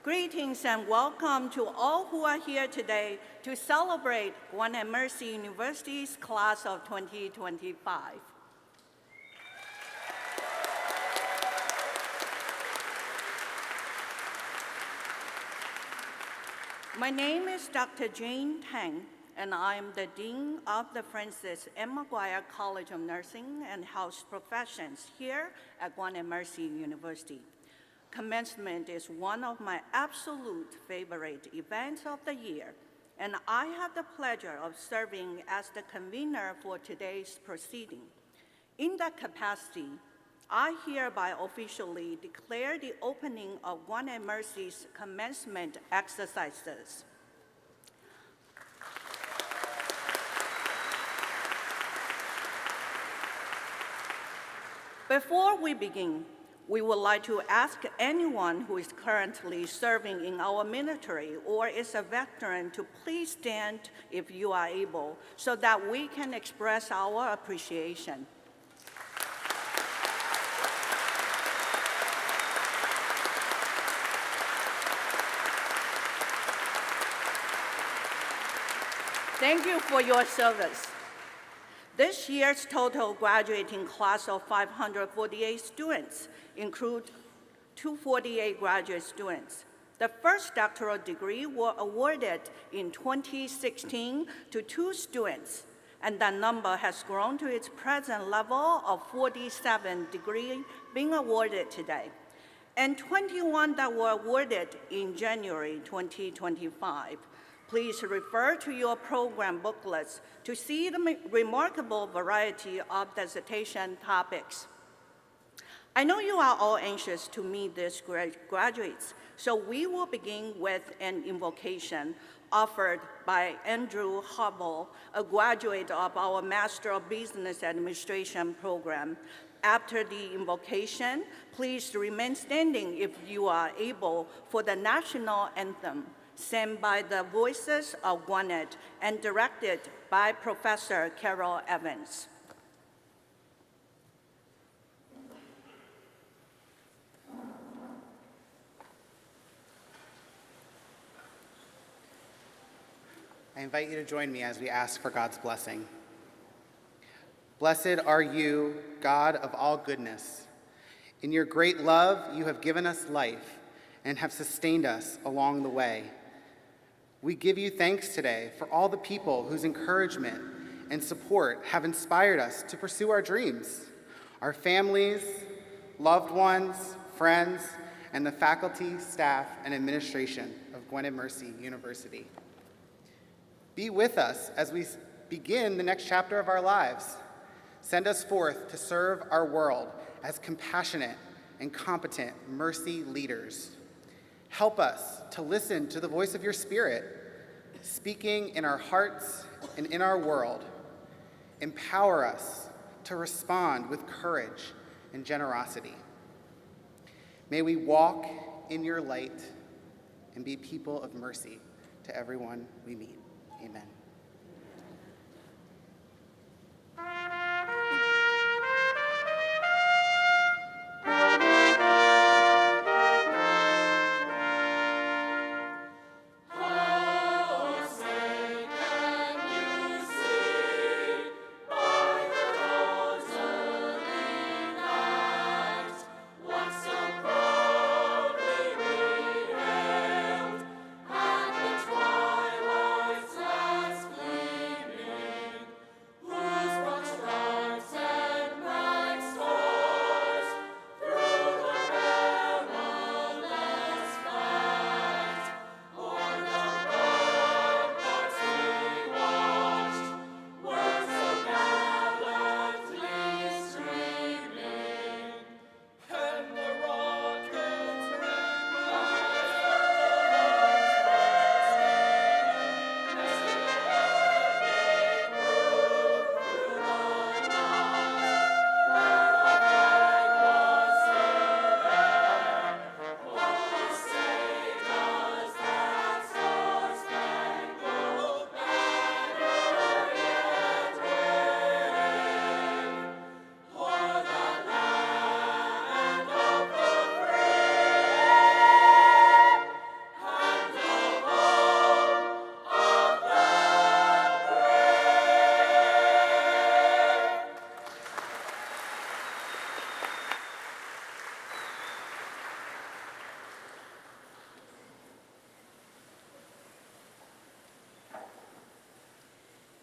Greetings and welcome to all who are here today to celebrate Gwynedd Mercy University's class of 2025. My name is Dr. Jane Tang, and I am the Dean of the Francis M. McGuire College of Nursing and Health Professions here at Gwynedd Mercy University. Commencement is one of my absolute favorite events of the year, and I have the pleasure of serving as the convener for today's proceeding. In that capacity, I hereby officially declare the opening of Gwynedd Mercy's commencement exercises. Before we begin, we would like to ask anyone who is currently serving in our military or is a veteran to please stand if you are able, so that we can express our appreciation. Thank you for your service. This year's total graduating class of 548 students include 248 graduate students. The first doctoral degree was awarded in 2016 to 2 students, and that number has grown to its present level of 47 degrees being awarded today, and 21 that were awarded in January 2025. Please refer to your program booklets to see the remarkable variety of dissertation topics. I know you are all anxious to meet these graduates, so we will begin with an invocation offered by Andrew Hubble, a graduate of our Master of Business Administration program. After the invocation, please remain standing if you are able for the national anthem, sang by the Voices of Gwynedd and directed by Professor Carol Evans. I invite you to join me as we ask for God's blessing. Blessed are you, God of all goodness. In your great love, you have given us life and have sustained us along the way. We give you thanks today for all the people whose encouragement and support have inspired us to pursue our dreams, our families, loved ones, friends, and the faculty, staff, and administration of Gwynedd Mercy University. Be with us as we begin the next chapter of our lives. Send us forth to serve our world as compassionate and competent mercy leaders. Help us to listen to the voice of your Spirit, speaking in our hearts and in our world. Empower us to respond with courage and generosity. May we walk in your light and be people of mercy to everyone we meet. Amen.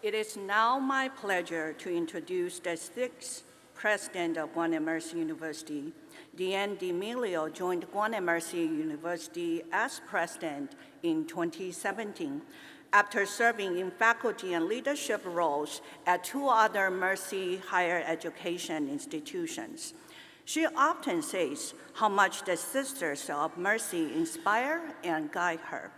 It is now my pleasure to introduce the sixth president of Gwynedd Mercy University. Deanne D'Amelio joined Gwynedd Mercy University as president in 2017 after serving in faculty and leadership roles at two other Mercy higher education institutions. She often says how much the Sisters of Mercy inspire and guide her,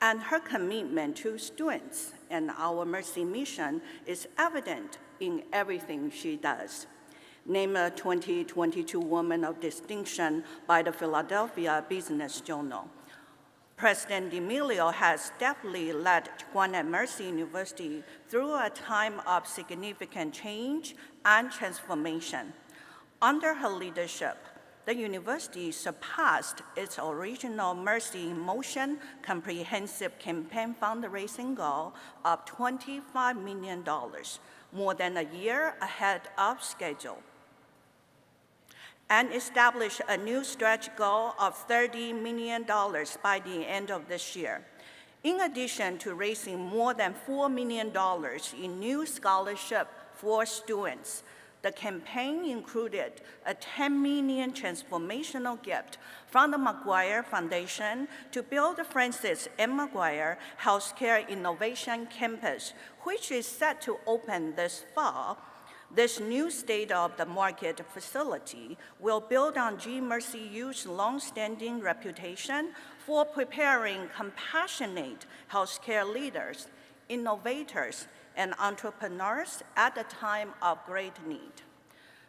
and her commitment to students and our Mercy mission is evident in everything she does. Named a 2022 Woman of Distinction by the Philadelphia Business Journal, President D'Amelio has deftly led Gwynedd Mercy University through a time of significant change and transformation. Under her leadership, the university surpassed its original Mercy in Motion comprehensive campaign fundraising goal of $25 million, more than a year ahead of schedule, and established a new stretch goal of $30 million by the end of this year. In addition to raising more than $4 million in new scholarship for students, the campaign included a $10 million transformational gift from the McGuire Foundation to build the Francis M. McGuire Healthcare Innovation Campus, which is set to open this fall. This new state-of-the-market facility will build on GMercyU's long-standing reputation for preparing compassionate healthcare leaders, innovators, and entrepreneurs at a time of great need.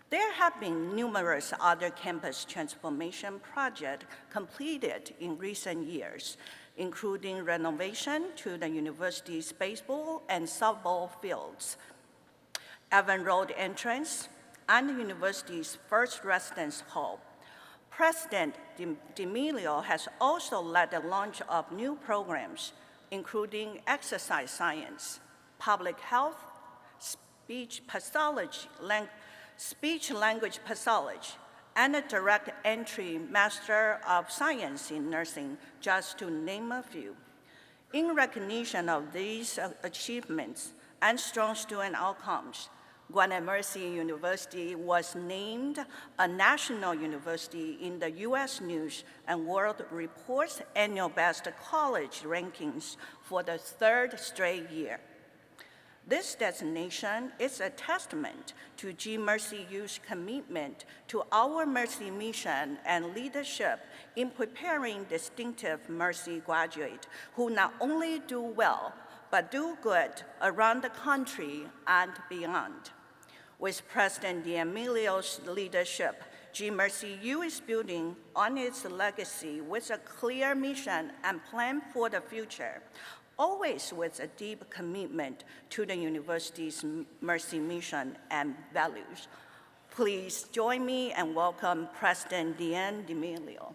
There have been numerous other campus transformation projects completed in recent years, including renovation to the university's baseball and softball fields, Evan Road entrance, and the university's first residence hall. President D'Amelio has also led the launch of new programs, including exercise science, public health, speech-language pathology, and a direct entry Master of Science in Nursing, just to name a few. In recognition of these achievements and strong student outcomes, Gwynedd Mercy University was named a national university in the U.S. News and World Report's annual Best College rankings for the third straight year. This designation is a testament to GMercyU's commitment to our Mercy mission and leadership in preparing distinctive Mercy graduates who not only do well, but do good around the country and beyond. With President D'Amelio's leadership, GMercyU is building on its legacy with a clear mission and plan for the future, always with a deep commitment to the university's Mercy mission and values. Please join me and welcome President Deanne D'Amelio.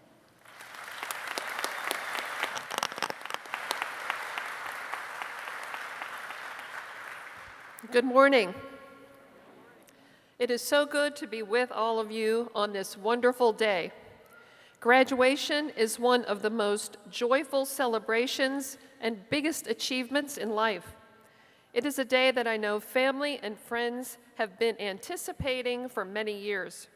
Good morning. It is so good to be with all of you on this wonderful day. Graduation is one of the most joyful celebrations and biggest achievements in life. It is a day that I know family and friends have been anticipating for many years,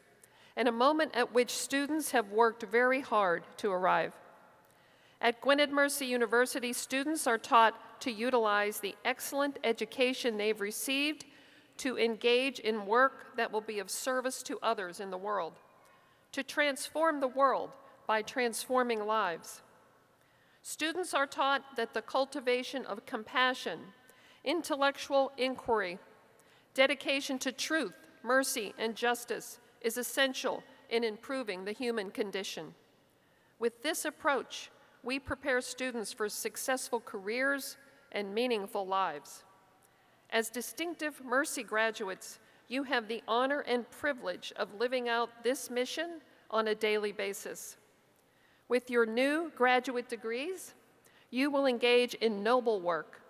and a moment at which students have worked very hard to arrive. At Gwynedd Mercy University, students are taught to utilize the excellent education they've received to engage in work that will be of service to others in the world, to transform the world by transforming lives. Students are taught that the cultivation of compassion, intellectual inquiry, dedication to truth, mercy, and justice is essential in improving the human condition. With this approach, we prepare students for successful careers and meaningful lives. As distinctive Mercy graduates, you have the honor and privilege of living out this mission on a daily basis. With your new graduate degrees, you will engage in noble work,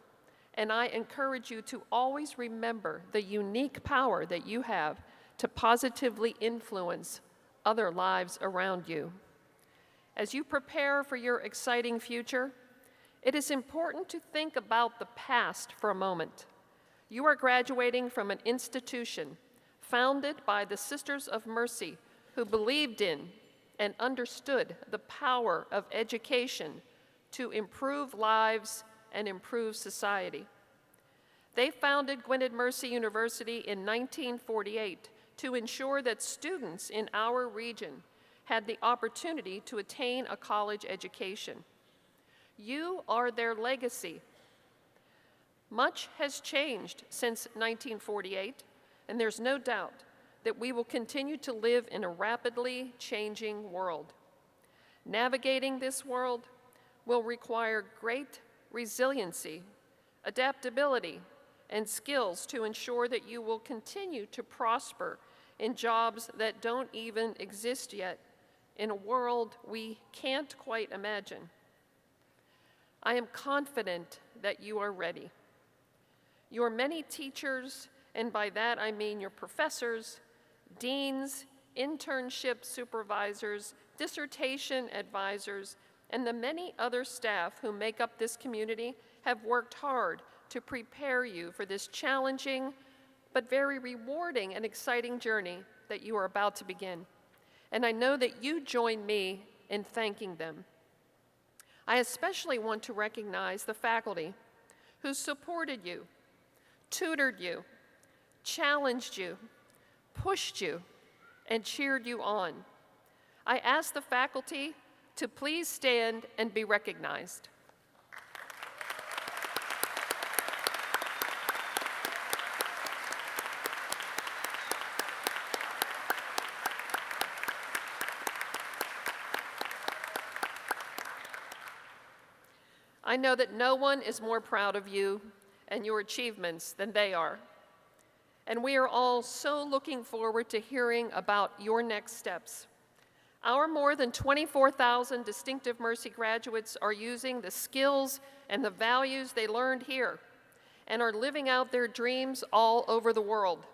and I encourage you to always remember the unique power that you have to positively influence other lives around you. As you prepare for your exciting future, it is important to think about the past for a moment. You are graduating from an institution founded by the Sisters of Mercy who believed in and understood the power of education to improve lives and improve society. They founded Gwynedd Mercy University in 1948 to ensure that students in our region had the opportunity to attain a college education. You are their legacy. Much has changed since 1948, and there's no doubt that we will continue to live in a rapidly changing world. Navigating this world will require great resiliency, adaptability, and skills to ensure that you will continue to prosper in jobs that don't even exist yet, in a world we can't quite imagine. I am confident that you are ready. Your many teachers, and by that I mean your professors, deans, internship supervisors, dissertation advisors, and the many other staff who make up this community have worked hard to prepare you for this challenging but very rewarding and exciting journey that you are about to begin. And I know that you join me in thanking them. I especially want to recognize the faculty who supported you, tutored you, challenged you, pushed you, and cheered you on. I ask the faculty to please stand and be recognized. I know that no one is more proud of you and your achievements than they are. And we are all so looking forward to hearing about your next steps. Our more than 24,000 Distinctive Mercy graduates are using the skills and the values they learned here and are living out their dreams all over the world.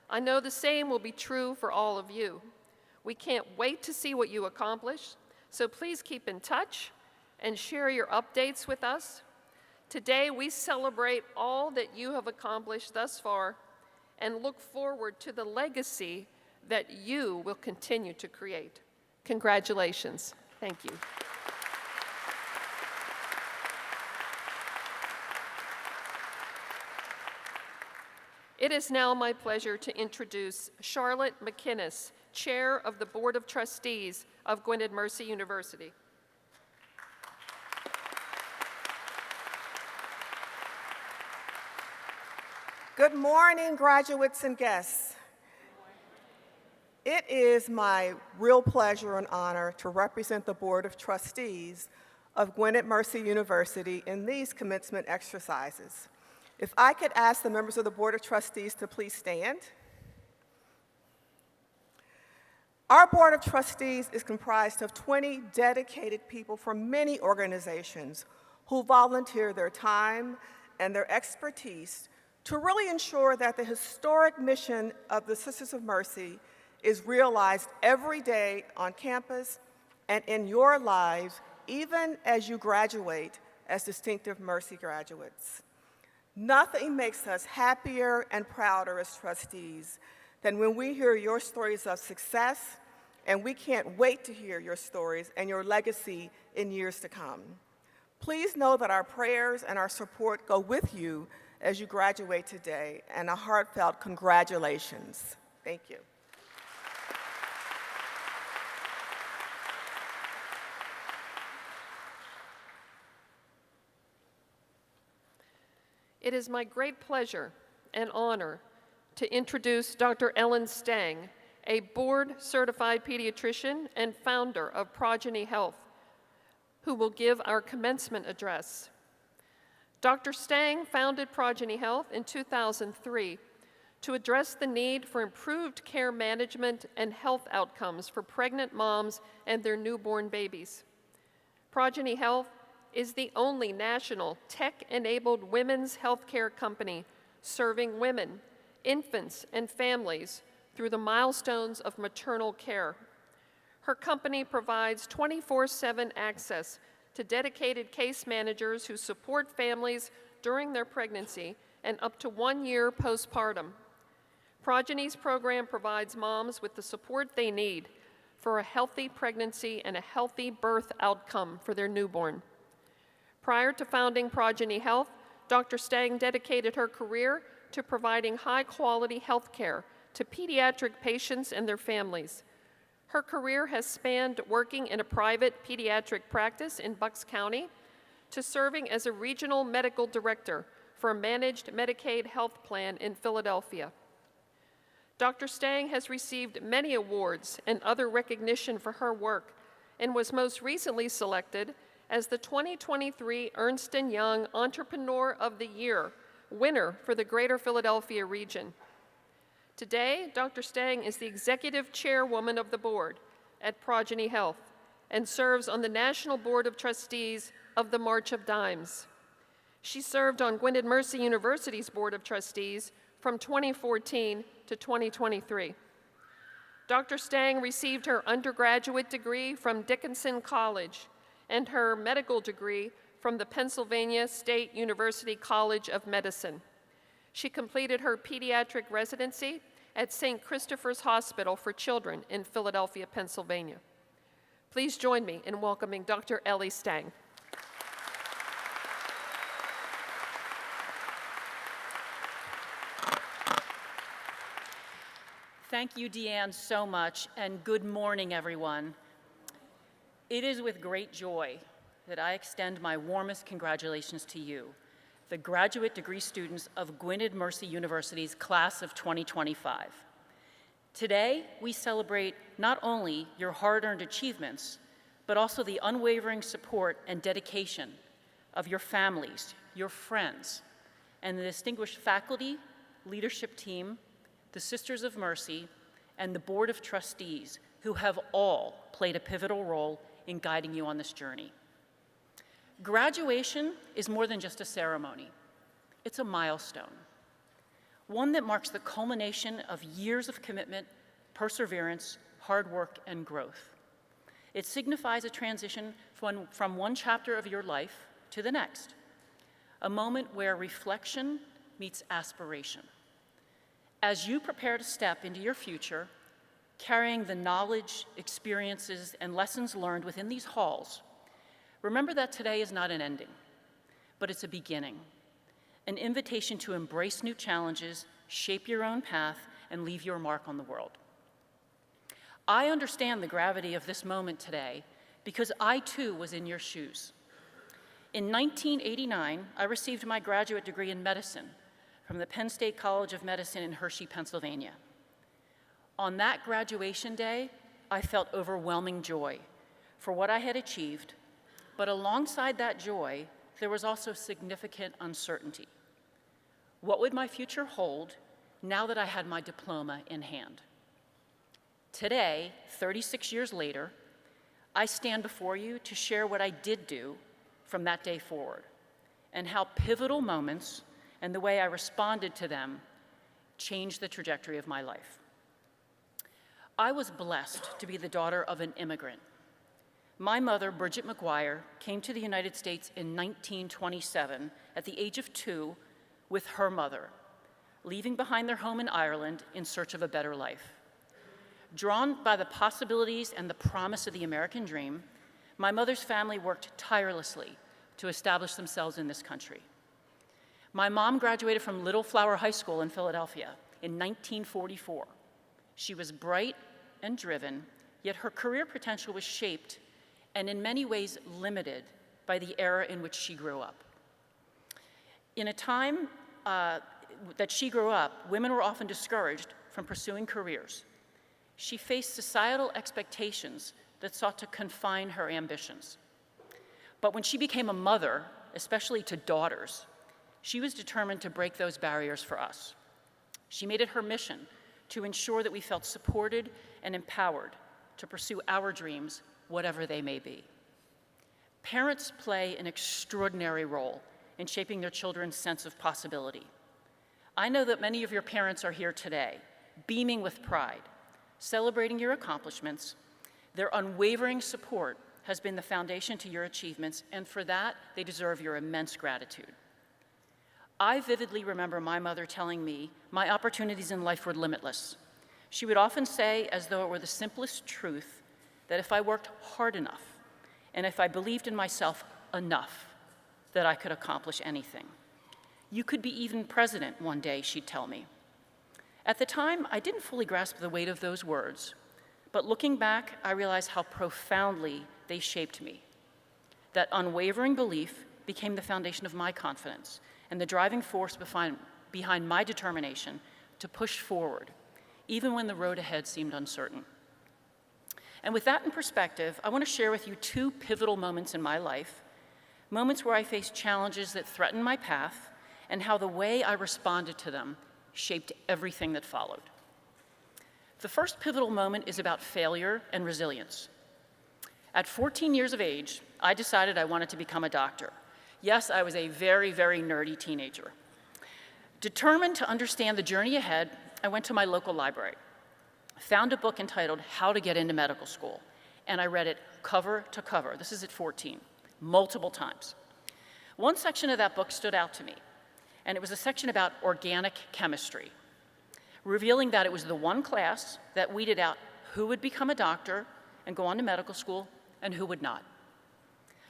I know the same will be true for all of you. We can't wait to see what you accomplish, so please keep in touch and share your updates with us. Today, we celebrate all that you have accomplished thus far and look forward to the legacy that you will continue to create. Congratulations. Thank you. It is now my pleasure to introduce Charlotte McInnes, Chair of the Board of Trustees of Gwynedd Mercy University. Good morning, graduates and guests. It is my real pleasure and honor to represent the Board of Trustees of Gwynedd Mercy University in these commencement exercises. If I could ask the members of the Board of Trustees to please stand. Our Board of Trustees is comprised of 20 dedicated people from many organizations who volunteer their time and their expertise to really ensure that the historic mission of the Sisters of Mercy is realized every day on campus and in your lives, even as you graduate as Distinctive Mercy graduates. Nothing makes us happier and prouder as trustees than when we hear your stories of success, and we can't wait to hear your stories and your legacy in years to come. Please know that our prayers and our support go with you as you graduate today, and a heartfelt congratulations. Thank you. It is my great pleasure and honor to introduce Dr. Ellen Stang, a board-certified pediatrician and founder of Progeny Health, who will give our commencement address. Dr. Stang founded Progeny Health in 2003 to address the need for improved care management and health outcomes for pregnant moms and their newborn babies. Progeny Health is the only national tech-enabled women's healthcare company serving women, infants, and families through the milestones of maternal care. Her company provides 24/7 access to dedicated case managers who support families during their pregnancy and up to 1 year postpartum. Progeny's program provides moms with the support they need for a healthy pregnancy and a healthy birth outcome for their newborn. Prior to founding Progeny Health, Dr. Stang dedicated her career to providing high-quality health care to pediatric patients and their families. Her career has spanned working in a private pediatric practice in Bucks County to serving as a regional medical director for a managed Medicaid health plan in Philadelphia. Dr. Stang has received many awards and other recognition for her work and was most recently selected as the 2023 Ernst & Young Entrepreneur of the Year winner for the Greater Philadelphia region. Today, Dr. Stang is the executive chairwoman of the board at Progeny Health and serves on the National Board of Trustees of the March of Dimes. She served on Gwynedd Mercy University's Board of Trustees from 2014 to 2023. Dr. Stang received her undergraduate degree from Dickinson College and her medical degree from the Pennsylvania State University College of Medicine. She completed her pediatric residency at St. Christopher's Hospital for Children in Philadelphia, Pennsylvania. Please join me in welcoming Dr. Ellie Stang. Thank you, Deanne, so much, and good morning, everyone. It is with great joy that I extend my warmest congratulations to you, the graduate degree students of Gwynedd Mercy University's class of 2025. Today, we celebrate not only your hard-earned achievements, but also the unwavering support and dedication of your families, your friends, and the distinguished faculty, leadership team, the Sisters of Mercy, and the Board of Trustees, who have all played a pivotal role in guiding you on this journey. Graduation is more than just a ceremony. It's a milestone, one that marks the culmination of years of commitment, perseverance, hard work, and growth. It signifies a transition from one chapter of your life to the next, a moment where reflection meets aspiration. As you prepare to step into your future, carrying the knowledge, experiences, and lessons learned within these halls, remember that today is not an ending, but it's a beginning, an invitation to embrace new challenges, shape your own path, and leave your mark on the world. I understand the gravity of this moment today because I too was in your shoes. In 1989, I received my graduate degree in medicine from the Penn State College of Medicine in Hershey, Pennsylvania. On that graduation day, I felt overwhelming joy for what I had achieved, but alongside that joy, there was also significant uncertainty. What would my future hold now that I had my diploma in hand? Today, 36 years later, I stand before you to share what I did do from that day forward, and how pivotal moments and the way I responded to them changed the trajectory of my life. I was blessed to be the daughter of an immigrant. My mother, Bridget McGuire, came to the United States in 1927 at the age of 2 with her mother, leaving behind their home in Ireland in search of a better life. Drawn by the possibilities and the promise of the American dream, my mother's family worked tirelessly to establish themselves in this country. My mom graduated from Little Flower High School in Philadelphia in 1944. She was bright and driven, yet her career potential was shaped and in many ways limited by the era in which she grew up. In a time that she grew up, women were often discouraged from pursuing careers. She faced societal expectations that sought to confine her ambitions. But when she became a mother, especially to daughters, she was determined to break those barriers for us. She made it her mission to ensure that we felt supported and empowered to pursue our dreams, whatever they may be. Parents play an extraordinary role in shaping their children's sense of possibility. I know that many of your parents are here today, beaming with pride, celebrating your accomplishments. Their unwavering support has been the foundation to your achievements, and for that, they deserve your immense gratitude. I vividly remember my mother telling me my opportunities in life were limitless. She would often say, as though it were the simplest truth, that if I worked hard enough and if I believed in myself enough, that I could accomplish anything. You could be even president one day, she'd tell me. At the time, I didn't fully grasp the weight of those words, but looking back, I realized how profoundly they shaped me. That unwavering belief became the foundation of my confidence and the driving force behind my determination to push forward, even when the road ahead seemed uncertain. And with that in perspective, I want to share with you two pivotal moments in my life, moments where I faced challenges that threatened my path, and how the way I responded to them shaped everything that followed. The first pivotal moment is about failure and resilience. At 14 years of age, I decided I wanted to become a doctor. Yes, I was a very, very nerdy teenager. Determined to understand the journey ahead, I went to my local library, found a book entitled How to Get into Medical School, and I read it cover to cover. This is at 14, multiple times. One section of that book stood out to me, and it was a section about organic chemistry, revealing that it was the one class that weeded out who would become a doctor and go on to medical school and who would not.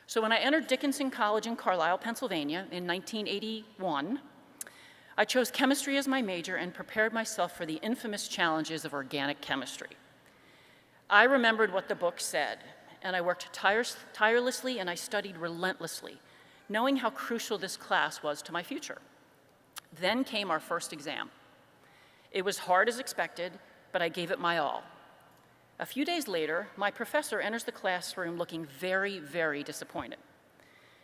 So when I entered Dickinson College in Carlisle, Pennsylvania in 1981, I chose chemistry as my major and prepared myself for the infamous challenges of organic chemistry. I remembered what the book said, and I worked tirelessly and I studied relentlessly, knowing how crucial this class was to my future. Then came our first exam. It was hard as expected, but I gave it my all. A few days later, my professor enters the classroom looking very, very disappointed.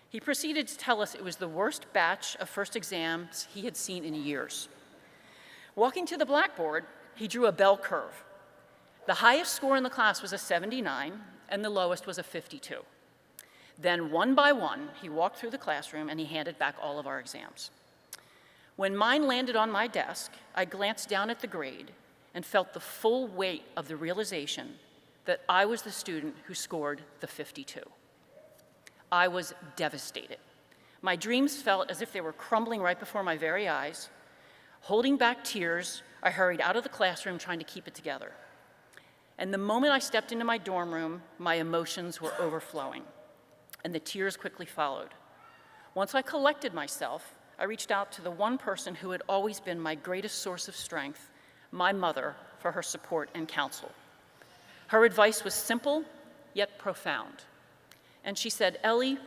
He proceeded to tell us it was the worst batch of first exams he had seen in years. Walking to the blackboard, he drew a bell curve. The highest score in the class was a 79, and the lowest was a 52. Then, one by one, he walked through the classroom and he handed back all of our exams. When mine landed on my desk, I glanced down at the grade and felt the full weight of the realization that I was the student who scored the 52. I was devastated. My dreams felt as if they were crumbling right before my very eyes. Holding back tears, I hurried out of the classroom trying to keep it together. And the moment I stepped into my dorm room, my emotions were overflowing, and the tears quickly followed. Once I collected myself, I reached out to the one person who had always been my greatest source of strength, my mother, for her support and counsel. Her advice was simple, yet profound. And she said, "Ellie,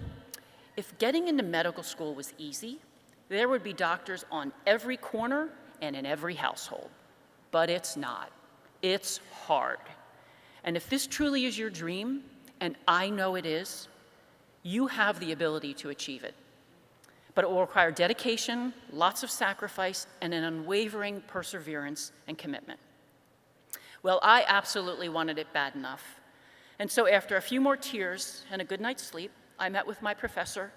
if getting into medical school was easy, there would be doctors on every corner and in every household. But it's not. It's hard. And if this truly is your dream, and I know it is, you have the ability to achieve it. But it will require dedication, lots of sacrifice, and an unwavering perseverance and commitment." Well, I absolutely wanted it bad enough. And so after a few more tears and a good night's sleep, I met with my professor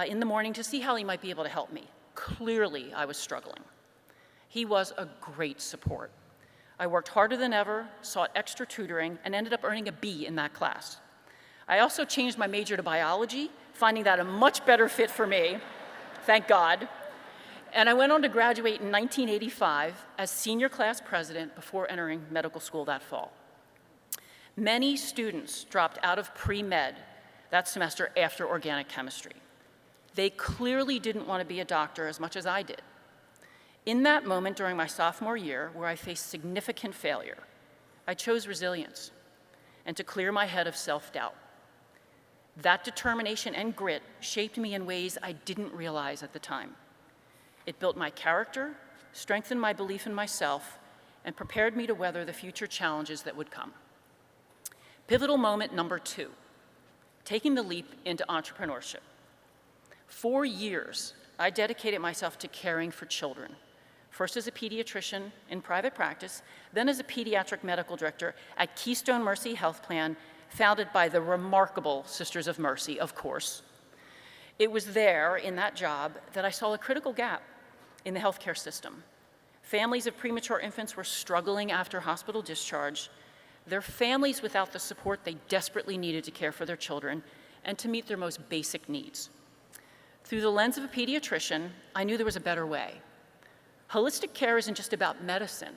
in the morning to see how he might be able to help me. Clearly, I was struggling. He was a great support. I worked harder than ever, sought extra tutoring, and ended up earning a B in that class. I also changed my major to biology, finding that a much better fit for me, thank God. And I went on to graduate in 1985 as senior class president before entering medical school that fall. Many students dropped out of pre-med that semester after organic chemistry. They clearly didn't want to be a doctor as much as I did. In that moment during my sophomore year, where I faced significant failure, I chose resilience and to clear my head of self-doubt. That determination and grit shaped me in ways I didn't realize at the time. It built my character, strengthened my belief in myself, and prepared me to weather the future challenges that would come. Pivotal moment number 2, taking the leap into entrepreneurship. 4 years, I dedicated myself to caring for children, first as a pediatrician in private practice, then as a pediatric medical director at Keystone Mercy Health Plan, founded by the remarkable Sisters of Mercy, of course. It was there, in that job, that I saw a critical gap in the healthcare system. Families of premature infants were struggling after hospital discharge, their families without the support they desperately needed to care for their children and to meet their most basic needs. Through the lens of a pediatrician, I knew there was a better way. Holistic care isn't just about medicine.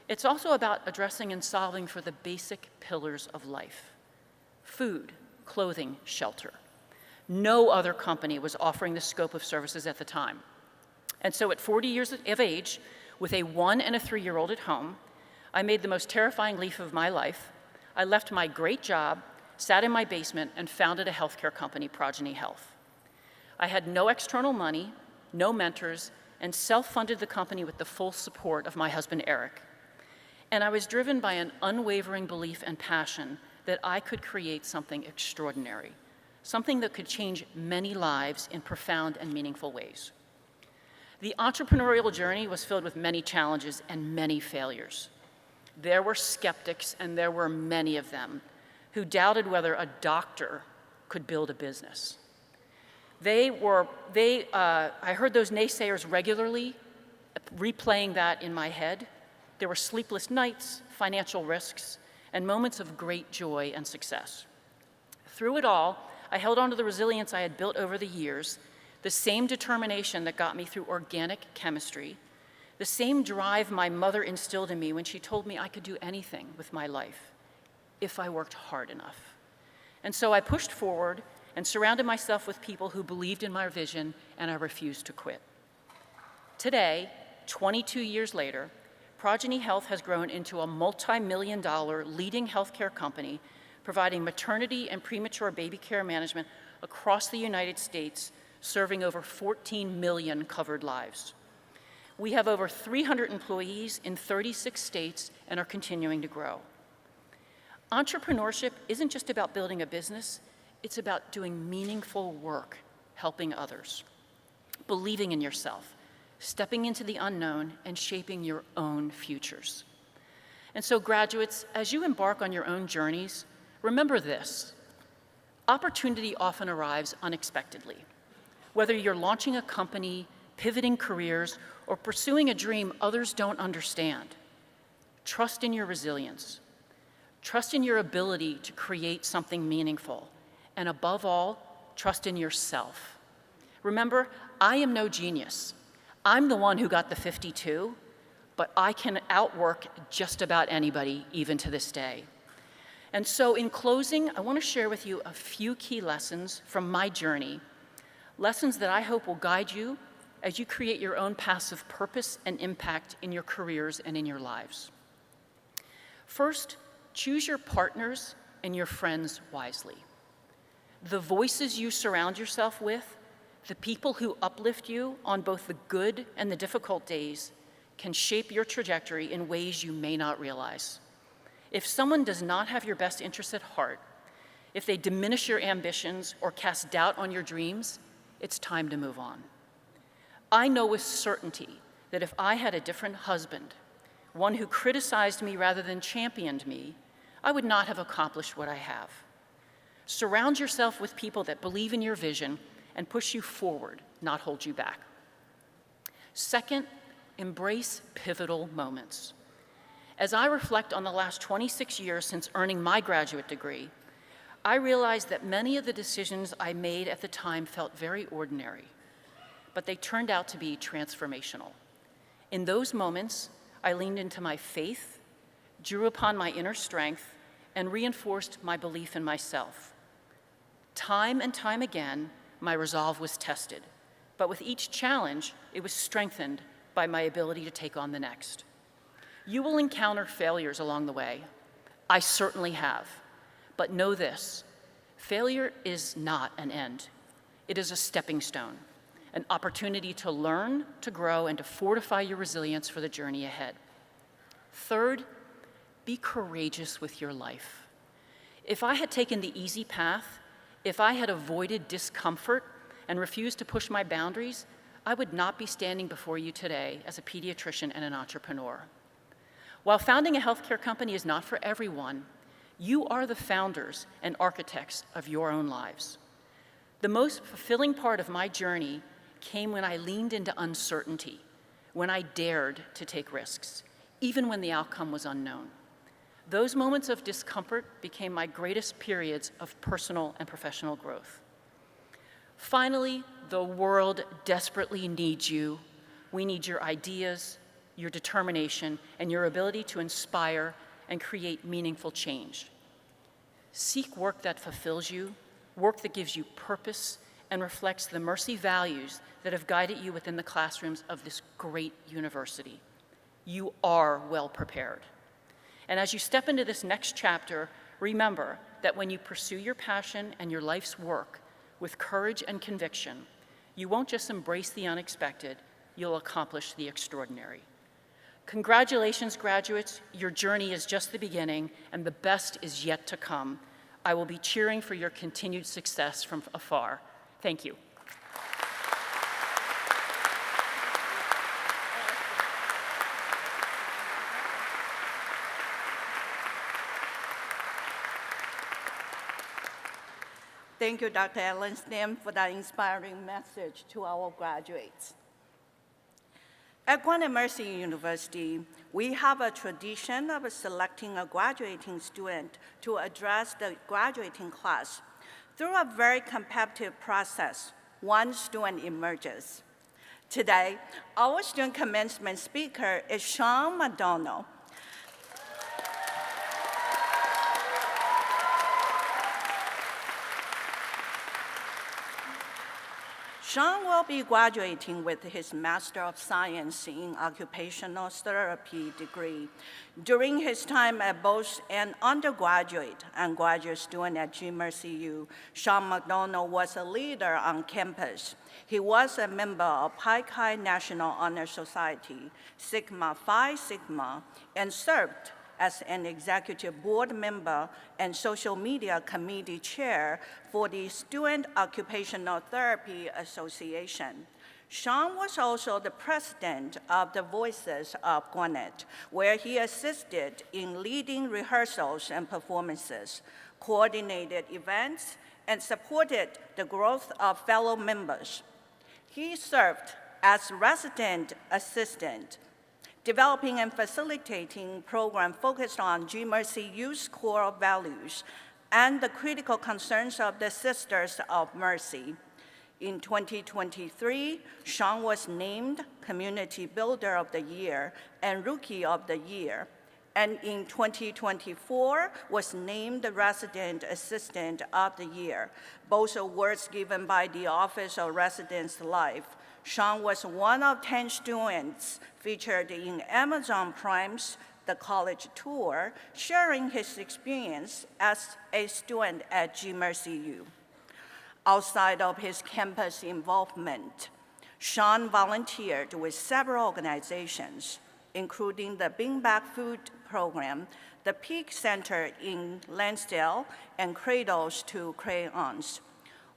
It's also about addressing and solving for the basic pillars of life: food, clothing, shelter. No other company was offering this scope of services at the time. And so at 40 years of age, with a 1- and 3-year-old at home, I made the most terrifying leap of my life. I left my great job, sat in my basement, and founded a healthcare company, Progeny Health. I had no external money, no mentors, and self-funded the company with the full support of my husband, Eric. And I was driven by an unwavering belief and passion that I could create something extraordinary, something that could change many lives in profound and meaningful ways. The entrepreneurial journey was filled with many challenges and many failures. There were skeptics, and there were many of them, who doubted whether a doctor could build a business. I heard those naysayers regularly, replaying that in my head. There were sleepless nights, financial risks, and moments of great joy and success. Through it all, I held on to the resilience I had built over the years, the same determination that got me through organic chemistry, the same drive my mother instilled in me when she told me I could do anything with my life if I worked hard enough. And so I pushed forward and surrounded myself with people who believed in my vision, and I refused to quit. Today, 22 years later, Progeny Health has grown into a multi-million-dollar leading healthcare company, providing maternity and premature baby care management across the United States, serving over 14 million covered lives. We have over 300 employees in 36 states and are continuing to grow. Entrepreneurship isn't just about building a business, it's about doing meaningful work, helping others, believing in yourself, stepping into the unknown, and shaping your own futures. And so, graduates, as you embark on your own journeys, remember this: opportunity often arrives unexpectedly. Whether you're launching a company, pivoting careers, or pursuing a dream others don't understand, trust in your resilience. Trust in your ability to create something meaningful. And above all, trust in yourself. Remember, I am no genius. I'm the one who got the 52, but I can outwork just about anybody, even to this day. And so in closing, I want to share with you a few key lessons from my journey, lessons that I hope will guide you as you create your own paths of purpose and impact in your careers and in your lives. First, choose your partners and your friends wisely. The voices you surround yourself with, the people who uplift you on both the good and the difficult days, can shape your trajectory in ways you may not realize. If someone does not have your best interests at heart, if they diminish your ambitions or cast doubt on your dreams, it's time to move on. I know with certainty that if I had a different husband, one who criticized me rather than championed me, I would not have accomplished what I have. Surround yourself with people that believe in your vision and push you forward, not hold you back. Second, embrace pivotal moments. As I reflect on the last 26 years since earning my graduate degree, I realized that many of the decisions I made at the time felt very ordinary, but they turned out to be transformational. In those moments, I leaned into my faith, drew upon my inner strength, and reinforced my belief in myself. Time and time again, my resolve was tested, but with each challenge, it was strengthened by my ability to take on the next. You will encounter failures along the way. I certainly have. But know this: failure is not an end. It is a stepping stone, an opportunity to learn, to grow, and to fortify your resilience for the journey ahead. Third, be courageous with your life. If I had taken the easy path, if I had avoided discomfort and refused to push my boundaries, I would not be standing before you today as a pediatrician and an entrepreneur. While founding a healthcare company is not for everyone, you are the founders and architects of your own lives. The most fulfilling part of my journey came when I leaned into uncertainty, when I dared to take risks, even when the outcome was unknown. Those moments of discomfort became my greatest periods of personal and professional growth. Finally, the world desperately needs you. We need your ideas, your determination, and your ability to inspire and create meaningful change. Seek work that fulfills you, work that gives you purpose and reflects the Mercy values that have guided you within the classrooms of this great university. You are well prepared. And as you step into this next chapter, remember that when you pursue your passion and your life's work with courage and conviction, you won't just embrace the unexpected, you'll accomplish the extraordinary. Congratulations, graduates. Your journey is just the beginning, and the best is yet to come. I will be cheering for your continued success from afar. Thank you. Thank you, Dr. Ellenstam, for that inspiring message to our graduates. At Gwynedd Mercy University, we have a tradition of selecting a graduating student to address the graduating class. Through a very competitive process, one student emerges. Today, our student commencement speaker is Sean McDonald. Sean will be graduating with his Master of Science in Occupational Therapy degree. During his time as both an undergraduate and graduate student at GMercyU, Sean McDonald was a leader on campus. He was a member of Pi Chi National Honor Society, Sigma Phi Sigma, and served as an executive board member and social media committee chair for the Student Occupational Therapy Association. Sean was also the president of the Voices of Gwynedd, where he assisted in leading rehearsals and performances, coordinated events, and supported the growth of fellow members. He served as resident assistant, developing and facilitating programs focused on GMercyU's core values and the critical concerns of the Sisters of Mercy. In 2023, Sean was named Community Builder of the Year and Rookie of the Year, and in 2024 was named the Resident Assistant of the Year, both awards given by the Office of Residence Life. Sean was one of 10 students featured in Amazon Prime's The College Tour, sharing his experience as a student at GMercyU. Outside of his campus involvement, Sean volunteered with several organizations, including the Bring Back Food program, the Peak Center in Lansdale, and Cradles to Crayons.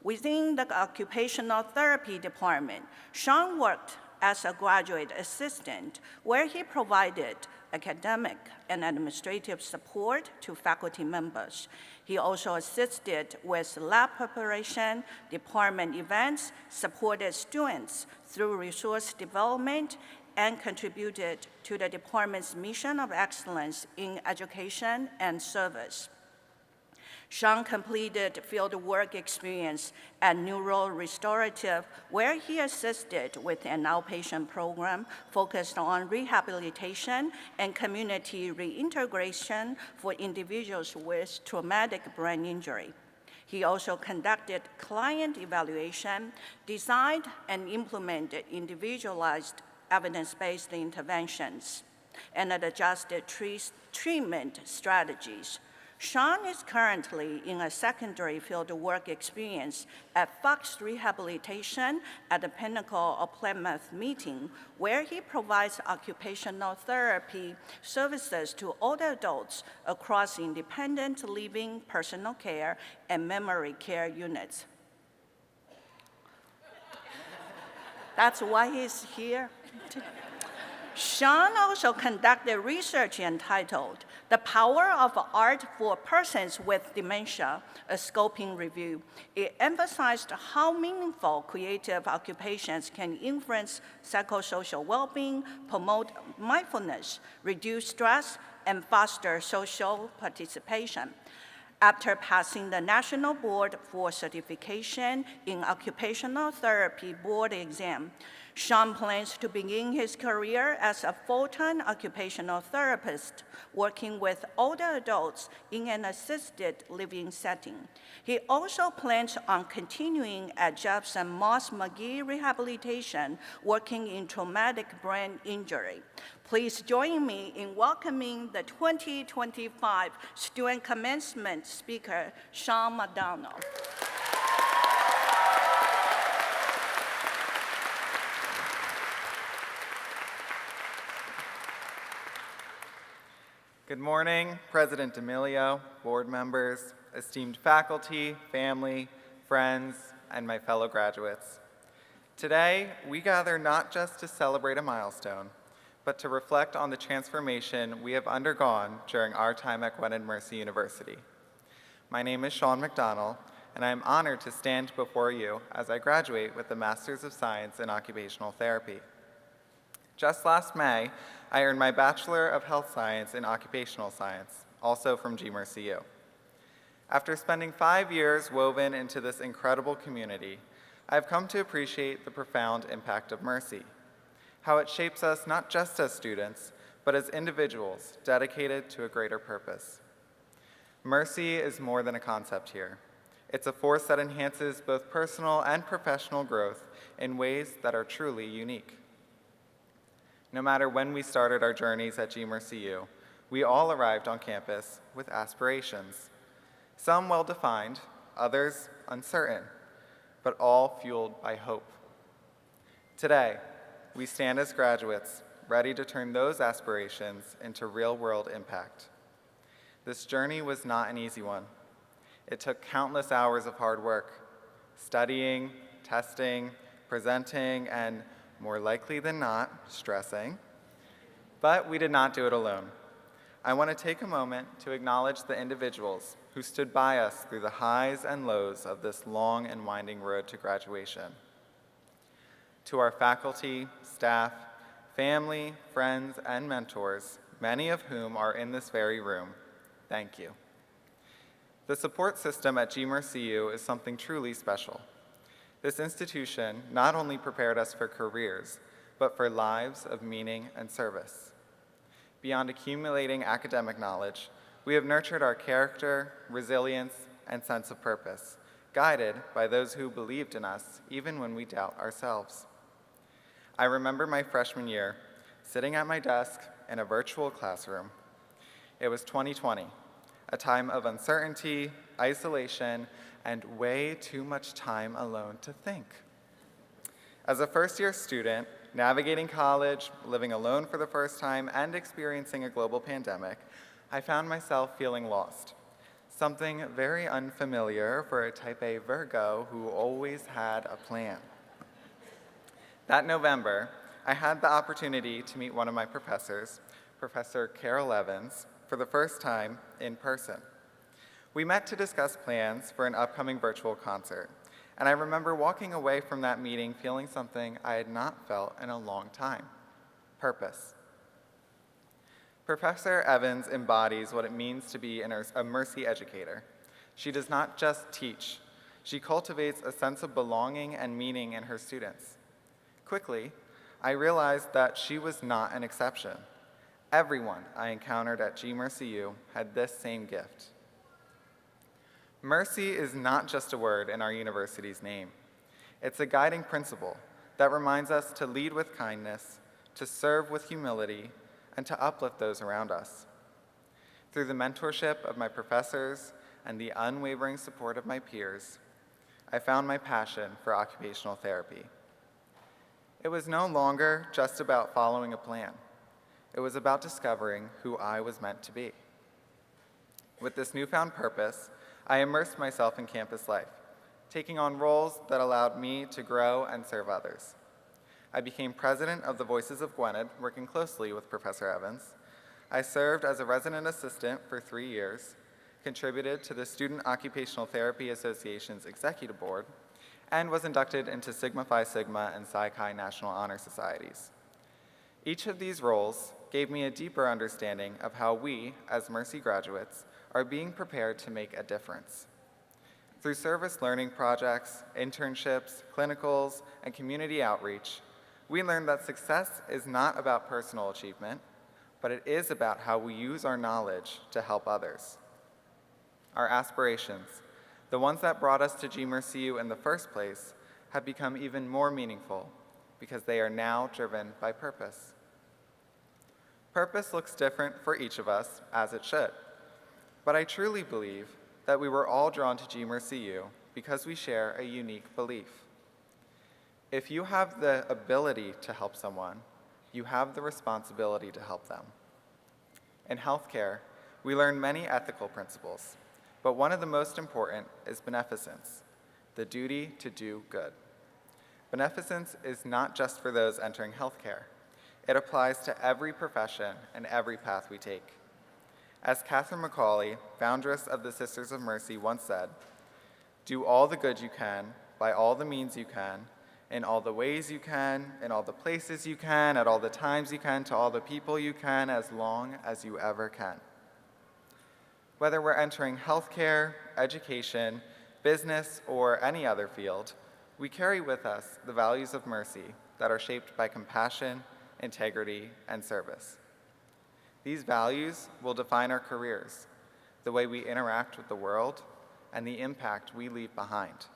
Within the Occupational Therapy Department, Sean worked as a graduate assistant, where he provided academic and administrative support to faculty members. He also assisted with lab preparation, department events, supported students through resource development, and contributed to the department's mission of excellence in education and service. Sean completed fieldwork experience at Neuro Restorative, where he assisted with an outpatient program focused on rehabilitation and community reintegration for individuals with traumatic brain injury. He also conducted client evaluation, designed and implemented individualized evidence-based interventions, and adjusted treatment strategies. Sean is currently in a secondary field work experience at Fox Rehabilitation at the Pinnacle of Plymouth meeting, where he provides occupational therapy services to older adults across independent living, personal care, and memory care units. That's why he's here. Sean also conducted research entitled The Power of Art for Persons with Dementia, a scoping review. It emphasized how meaningful creative occupations can influence psychosocial well-being, promote mindfulness, reduce stress, and foster social participation. After passing the National Board for Certification in Occupational Therapy board exam, Sean plans to begin his career as a full-time occupational therapist, working with older adults in an assisted living setting. He also plans on continuing at Jefferson Moss McGee Rehabilitation, working in traumatic brain injury. Please join me in welcoming the 2025 Student Commencement speaker, Sean McDonald. Good morning, President D'Amelio, board members, esteemed faculty, family, friends, and my fellow graduates. Today, we gather not just to celebrate a milestone, but to reflect on the transformation we have undergone during our time at Gwynedd Mercy University. My name is Sean McDonald, and I am honored to stand before you as I graduate with the Master's of Science in Occupational Therapy. Just last May, I earned my Bachelor of Health Science in Occupational Science, also from GMercyU. After spending 5 years woven into this incredible community, I've come to appreciate the profound impact of Mercy, how it shapes us not just as students, but as individuals dedicated to a greater purpose. Mercy is more than a concept here. It's a force that enhances both personal and professional growth in ways that are truly unique. No matter when we started our journeys at GMercyU, we all arrived on campus with aspirations. Some well-defined, others uncertain, but all fueled by hope. Today, we stand as graduates, ready to turn those aspirations into real-world impact. This journey was not an easy one. It took countless hours of hard work, studying, testing, presenting, and more likely than not, stressing. But we did not do it alone. I want to take a moment to acknowledge the individuals who stood by us through the highs and lows of this long and winding road to graduation. To our faculty, staff, family, friends, and mentors, many of whom are in this very room, thank you. The support system at GMercyU is something truly special. This institution not only prepared us for careers, but for lives of meaning and service. Beyond accumulating academic knowledge, we have nurtured our character, resilience, and sense of purpose, guided by those who believed in us even when we doubt ourselves. I remember my freshman year, sitting at my desk in a virtual classroom. It was 2020, a time of uncertainty, isolation, and way too much time alone to think. As a first-year student, navigating college, living alone for the first time, and experiencing a global pandemic, I found myself feeling lost. Something very unfamiliar for a type A Virgo who always had a plan. That November, I had the opportunity to meet one of my professors, Professor Carol Evans, for the first time in person. We met to discuss plans for an upcoming virtual concert, and I remember walking away from that meeting feeling something I had not felt in a long time: purpose. Professor Evans embodies what it means to be a Mercy educator. She does not just teach, she cultivates a sense of belonging and meaning in her students. Quickly, I realized that she was not an exception. Everyone I encountered at GMercyU had this same gift. Mercy is not just a word in our university's name. It's a guiding principle that reminds us to lead with kindness, to serve with humility, and to uplift those around us. Through the mentorship of my professors and the unwavering support of my peers, I found my passion for occupational therapy. It was no longer just about following a plan. It was about discovering who I was meant to be. With this newfound purpose, I immersed myself in campus life, taking on roles that allowed me to grow and serve others. I became president of the Voices of Gwynedd, working closely with Professor Evans. I served as a resident assistant for 3 years, contributed to the Student Occupational Therapy Association's executive board, and was inducted into Sigma Phi Sigma and Psi Chi National Honor Societies. Each of these roles gave me a deeper understanding of how we, as Mercy graduates, are being prepared to make a difference. Through service learning projects, internships, clinicals, and community outreach, we learned that success is not about personal achievement, but it is about how we use our knowledge to help others. Our aspirations, the ones that brought us to GMRCU in the first place, have become even more meaningful because they are now driven by purpose. Purpose looks different for each of us, as it should, but I truly believe that we were all drawn to GMRCU because we share a unique belief. If you have the ability to help someone, you have the responsibility to help them. In healthcare, we learn many ethical principles, but one of the most important is beneficence, the duty to do good. Beneficence is not just for those entering healthcare. It applies to every profession and every path we take. As Catherine McCauley, foundress of the Sisters of Mercy, once said, "Do all the good you can, by all the means you can, in all the ways you can, in all the places you can, at all the times you can, to all the people you can, as long as you ever can." Whether we're entering healthcare, education, business, or any other field, we carry with us the values of mercy that are shaped by compassion, integrity, and service. These values will define our careers, the way we interact with the world, and the impact we leave behind.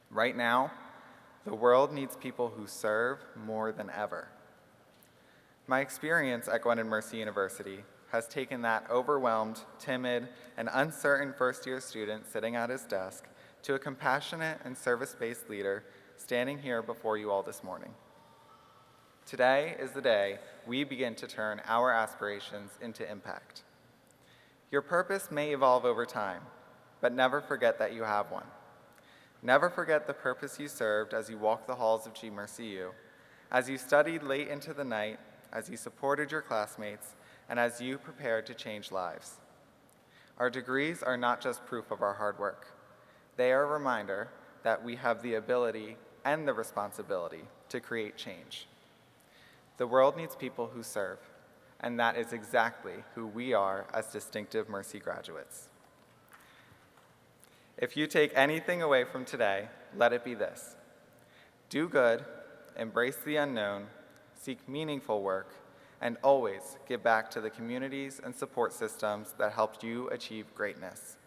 Right now, the world needs people who serve more than ever. My experience at Gwynedd Mercy University has taken that overwhelmed, timid, and uncertain first-year student sitting at his desk to a compassionate and service-based leader standing here before you all this morning. Today is the day we begin to turn our aspirations into impact. Your purpose may evolve over time, but never forget that you have one. Never forget the purpose you served as you walked the halls of GMRCU, as you studied late into the night, as you supported your classmates, and as you prepared to change lives. Our degrees are not just proof of our hard work. They are a reminder that we have the ability and the responsibility to create change. The world needs people who serve, and that is exactly who we are as distinctive Mercy graduates. If you take anything away from today, let it be this: do good, embrace the unknown, seek meaningful work, and always give back to the communities and support systems that helped you achieve greatness.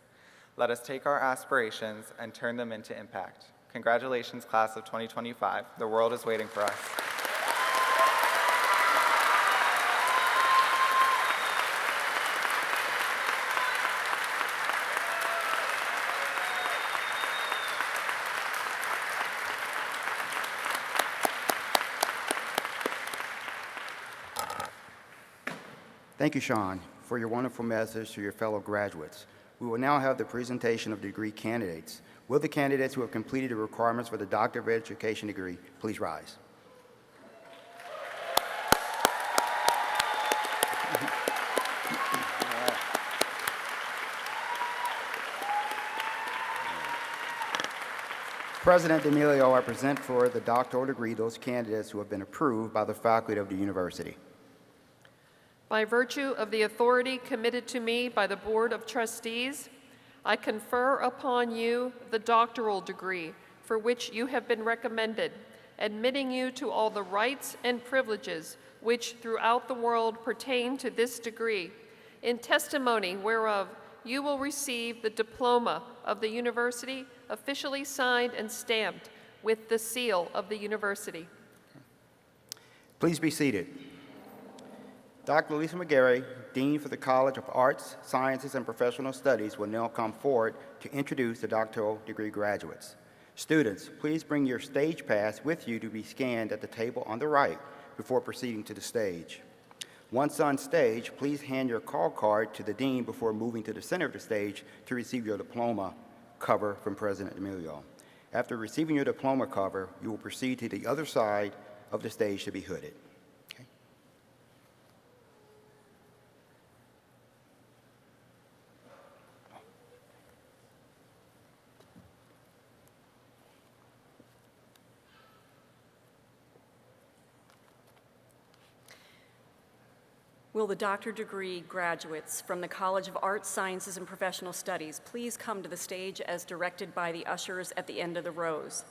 Let us take our aspirations and turn them into impact. Congratulations, class of 2025. The world is waiting for us. Thank you, Sean, for your wonderful message to your fellow graduates. We will now have the presentation of degree candidates. Will the candidates who have completed the requirements for the Doctor of Education degree please rise? President D'Amelio, I present for the doctoral degree those candidates who have been approved by the faculty of the university. By virtue of the authority committed to me by the Board of Trustees, I confer upon you the doctoral degree for which you have been recommended, admitting you to all the rights and privileges which throughout the world pertain to this degree, in testimony whereof you will receive the diploma of the university, officially signed and stamped with the seal of the university. Please be seated. Dr. Lisa McGarry, Dean for the College of Arts, Sciences, and Professional Studies, will now come forward to introduce the doctoral degree graduates. Students, please bring your stage pass with you to be scanned at the table on the right before proceeding to the stage. Once on stage, please hand your call card to the Dean before moving to the center of the stage to receive your diploma cover from President D'Amelio. After receiving your diploma cover, you will proceed to the other side of the stage to be hooded. Will the doctorate degree graduates from the College of Arts, Sciences, and Professional Studies please come to the stage as directed by the ushers at the end of the rows?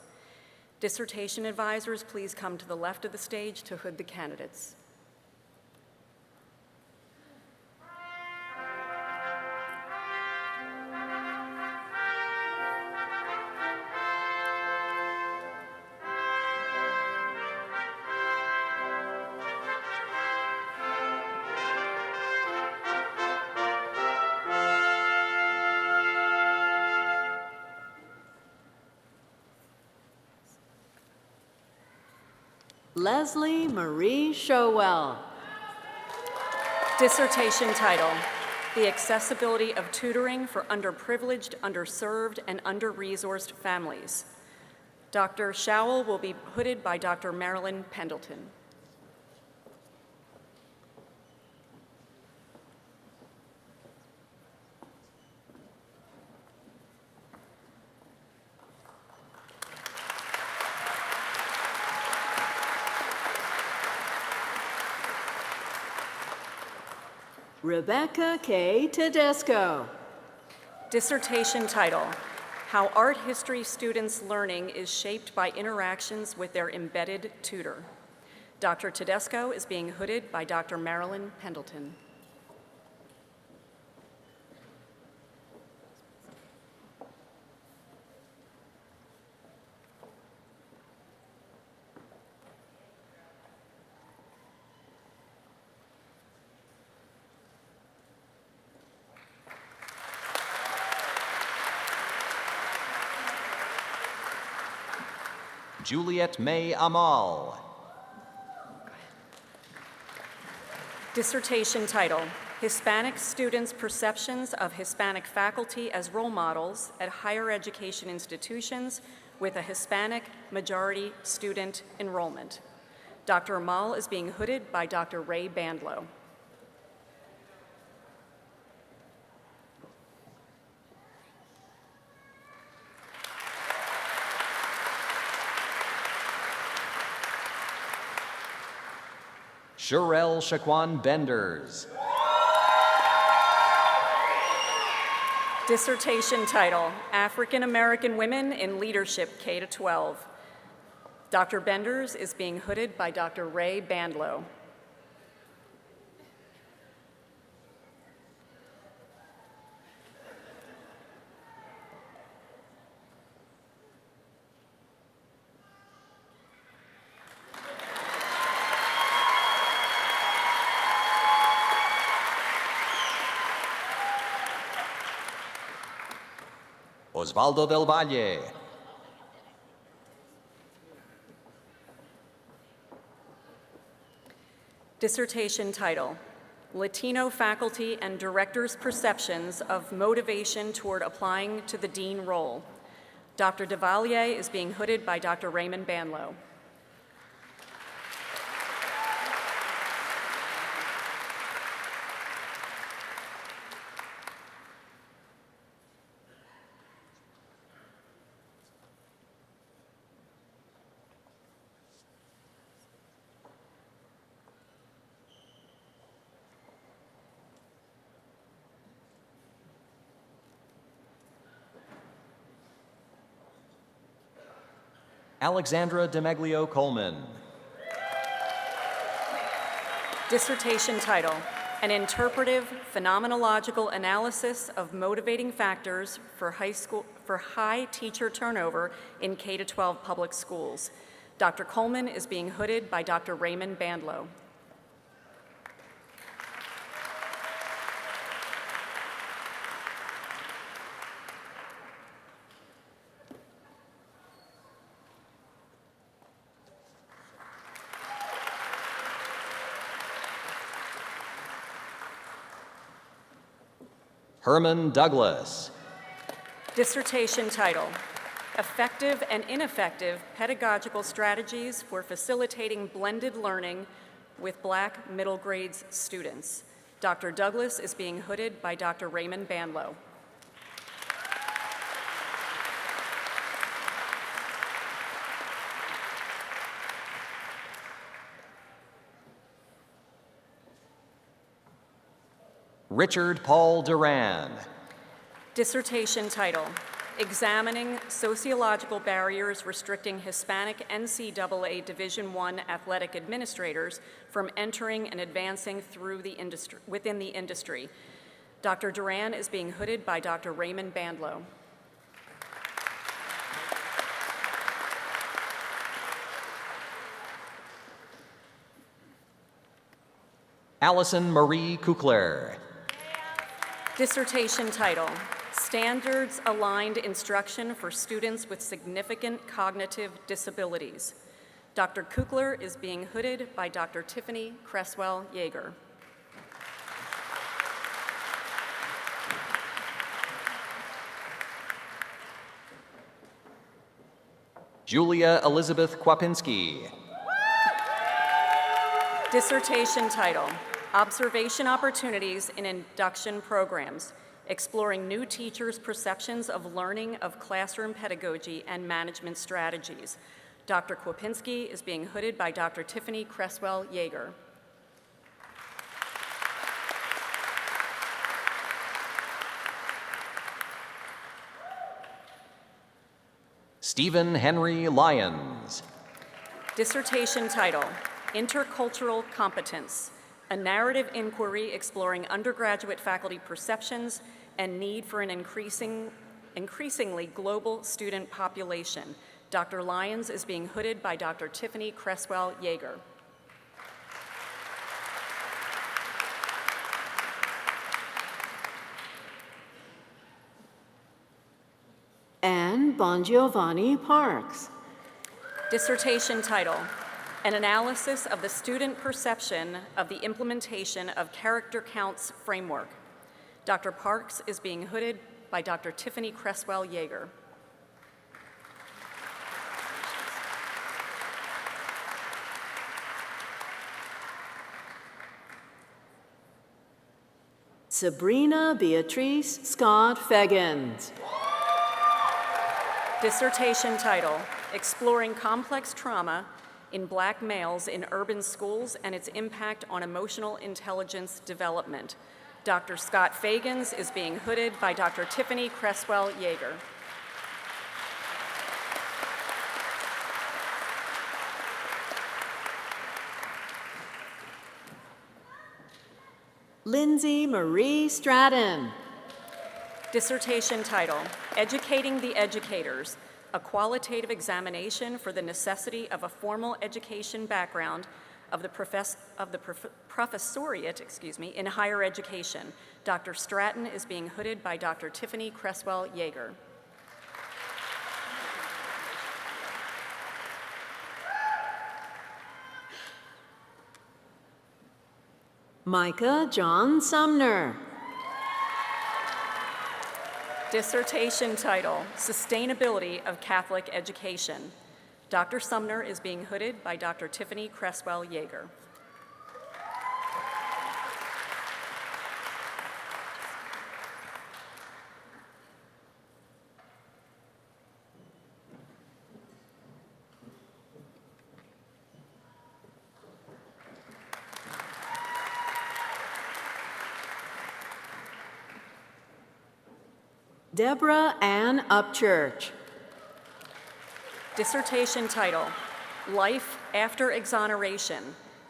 Dissertation advisors, please come to the left of the stage to hood the candidates. Leslie Marie Showell. Dissertation title, The Accessibility of Tutoring for Underprivileged, Underserved, and Under-Resourced Families. Dr. Showell will be hooded by Dr. Marilyn Pendleton. Rebecca K. Tedesco. Dissertation title, How Art History Students' Learning is Shaped by Interactions with Their Embedded Tutor. Dr. Tedesco is being hooded by Dr. Marilyn Pendleton. Juliet May Amal. Dissertation title, Hispanic Students' Perceptions of Hispanic Faculty as Role Models at Higher Education Institutions with a Hispanic Majority Student Enrollment. Dr. Amal is being hooded by Dr. Ray Bandlow. Sherelle Shaquan Benders. Dissertation title, African American Women in Leadership K-12. Dr. Benders is being hooded by Dr. Ray Bandlow. Osvaldo del Valle. Dissertation title, Latino Faculty and Directors' Perceptions of Motivation Toward Applying to the Dean Role. Dr. DeValier is being hooded by Dr. Raymond Bandlow. Alexandra DeMeglio Coleman. Dissertation title, An Interpretive Phenomenological Analysis of Motivating Factors for High Teacher Turnover in K-12 Public Schools. Dr. Coleman is being hooded by Dr. Raymond Bandlow. Herman Douglas. Dissertation title, Effective and Ineffective Pedagogical Strategies for Facilitating Blended Learning with Black Middle Grades Students. Dr. Douglas is being hooded by Dr. Raymond Bandlow. Richard Paul Duran. Dissertation title, Examining Sociological Barriers Restricting Hispanic NCAA Division I Athletic Administrators from Entering and Advancing through the industry, within the industry. Dr. Duran is being hooded by Dr. Raymond Bandlow. Allison Marie Kukler. Dissertation title, Standards Aligned Instruction for Students with Significant Cognitive Disabilities. Dr. Kukler is being hooded by Dr. Tiffany Cresswell Yeager. Julia Elizabeth Kwapinski. Dissertation title, Observation Opportunities in Induction Programs, Exploring New Teachers' Perceptions of Learning of Classroom Pedagogy and Management Strategies. Dr. Kwapinski is being hooded by Dr. Tiffany Cresswell Yeager. Stephen Henry Lyons. Dissertation title, Intercultural Competence, a narrative inquiry exploring undergraduate faculty perceptions and need for an increasingly global student population. Dr. Lyons is being hooded by Dr. Tiffany Cresswell Yeager. And Bongiovanni Parks. Dissertation title, An Analysis of the Student Perception of the Implementation of Character Counts Framework. Dr. Parks is being hooded by Dr. Tiffany Cresswell Yeager. Sabrina Beatrice Scott Feggins. Dissertation title, Exploring Complex Trauma in Black Males in Urban Schools and Its Impact on Emotional Intelligence Development. Dr. Scott Feggins is being hooded by Dr. Tiffany Cresswell Yeager. Lindsay Marie Stratton. Dissertation title, Educating the Educators, a qualitative examination for the necessity of a formal education background of the professoriate, in higher education. Dr. Stratton is being hooded by Dr. Tiffany Cresswell Yeager. Micah John Sumner. Dissertation title, Sustainability of Catholic Education. Dr. Sumner is being hooded by Dr. Tiffany Cresswell Yeager. Deborah Ann Upchurch. Dissertation title, Life After Exoneration,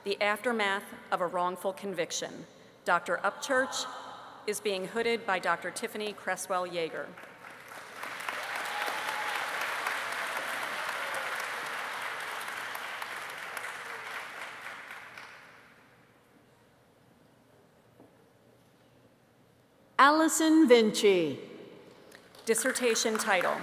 the Aftermath of a Wrongful Conviction. Dr. Upchurch is being hooded by Dr. Tiffany Cresswell Yeager. Allison Vinci. Dissertation title,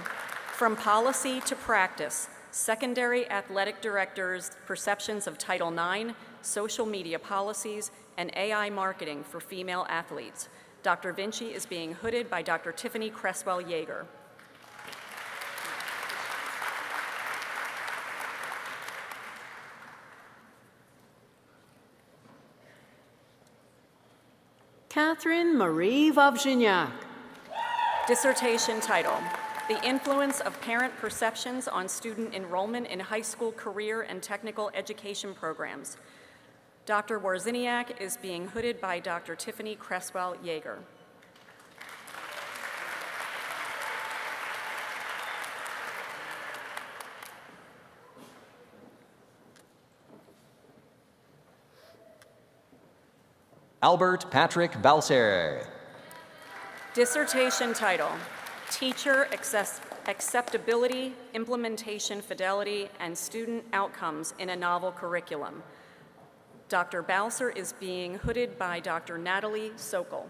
From Policy to Practice, Secondary Athletic Directors' Perceptions of Title IX, Social Media Policies, and AI Marketing for Female Athletes. Dr. Vinci is being hooded by Dr. Tiffany Cresswell Yeager. Catherine Marie Vovzhinyak. Dissertation title, The Influence of Parent Perceptions on Student Enrollment in High School Career and Technical Education Programs. Dr. Warziniak is being hooded by Dr. Tiffany Cresswell-Yeager. Albert Patrick Balser. Dissertation title, Teacher Acceptability, Implementation Fidelity, and Student Outcomes in a Novel Curriculum. Dr. Balser is being hooded by Dr. Natalie Sokol.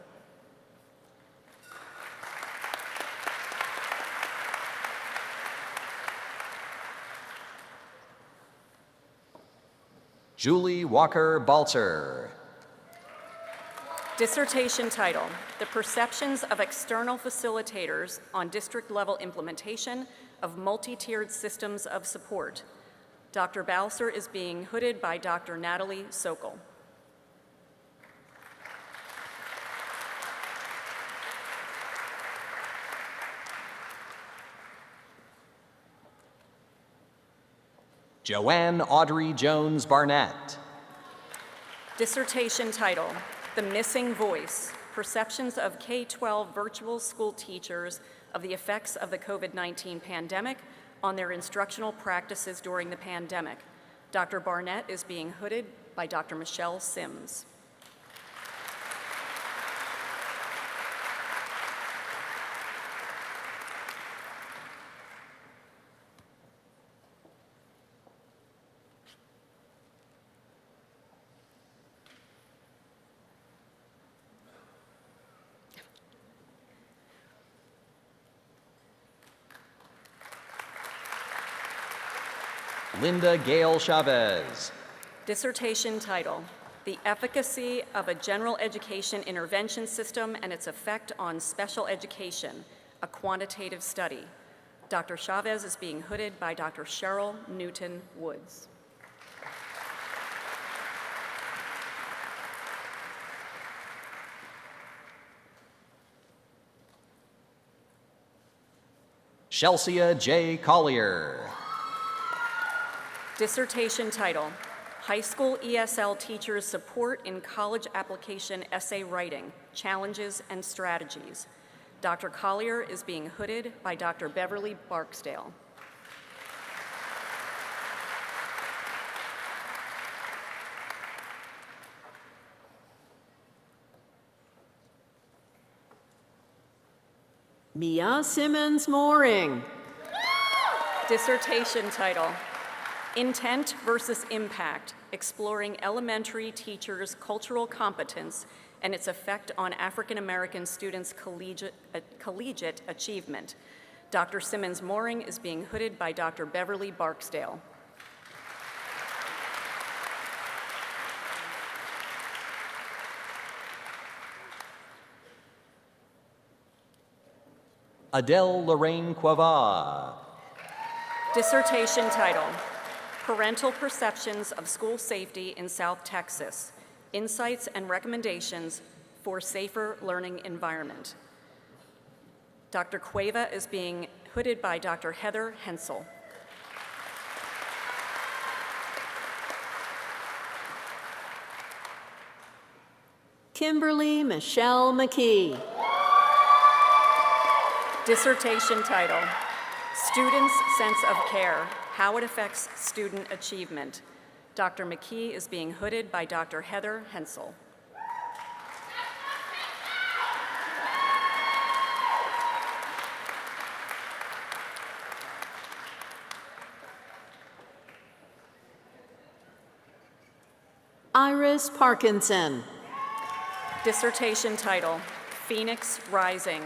Julie Walker Balser. Dissertation title, The Perceptions of External Facilitators on District-Level Implementation of Multi-Tiered Systems of Support. Dr. Balser is being hooded by Dr. Natalie Sokol. Joanne Audrey Jones Barnett. Dissertation title, The Missing Voice, Perceptions of K-12 Virtual School Teachers of the Effects of the COVID-19 Pandemic on Their Instructional Practices During the Pandemic. Dr. Barnett is being hooded by Dr. Michelle Sims. Linda Gale Chavez. Dissertation title, The Efficacy of a General Education Intervention System and Its Effect on Special Education, a Quantitative Study. Dr. Chavez is being hooded by Dr. Cheryl Newton Woods. Chelsea J. Collier. Dissertation title, High School ESL Teachers Support in College Application Essay Writing, Challenges and Strategies. Dr. Collier is being hooded by Dr. Beverly Barksdale. Mia Simmons Mooring. Dissertation title, Intent versus Impact, Exploring Elementary Teachers' Cultural Competence and Its Effect on African American Students' Collegiate Achievement. Dr. Simmons Mooring is being hooded by Dr. Beverly Barksdale. Adele Lorraine Quava. Dissertation title, Parental Perceptions of School Safety in South Texas, Insights and Recommendations for Safer Learning Environment. Dr. Cueva is being hooded by Dr. Heather Hensel. Kimberly Michelle McKee. Dissertation title, Students' Sense of Care, How It Affects Student Achievement. Dr. McKee is being hooded by Dr. Heather Hensel. Iris Parkinson. Dissertation title, Phoenix Rising,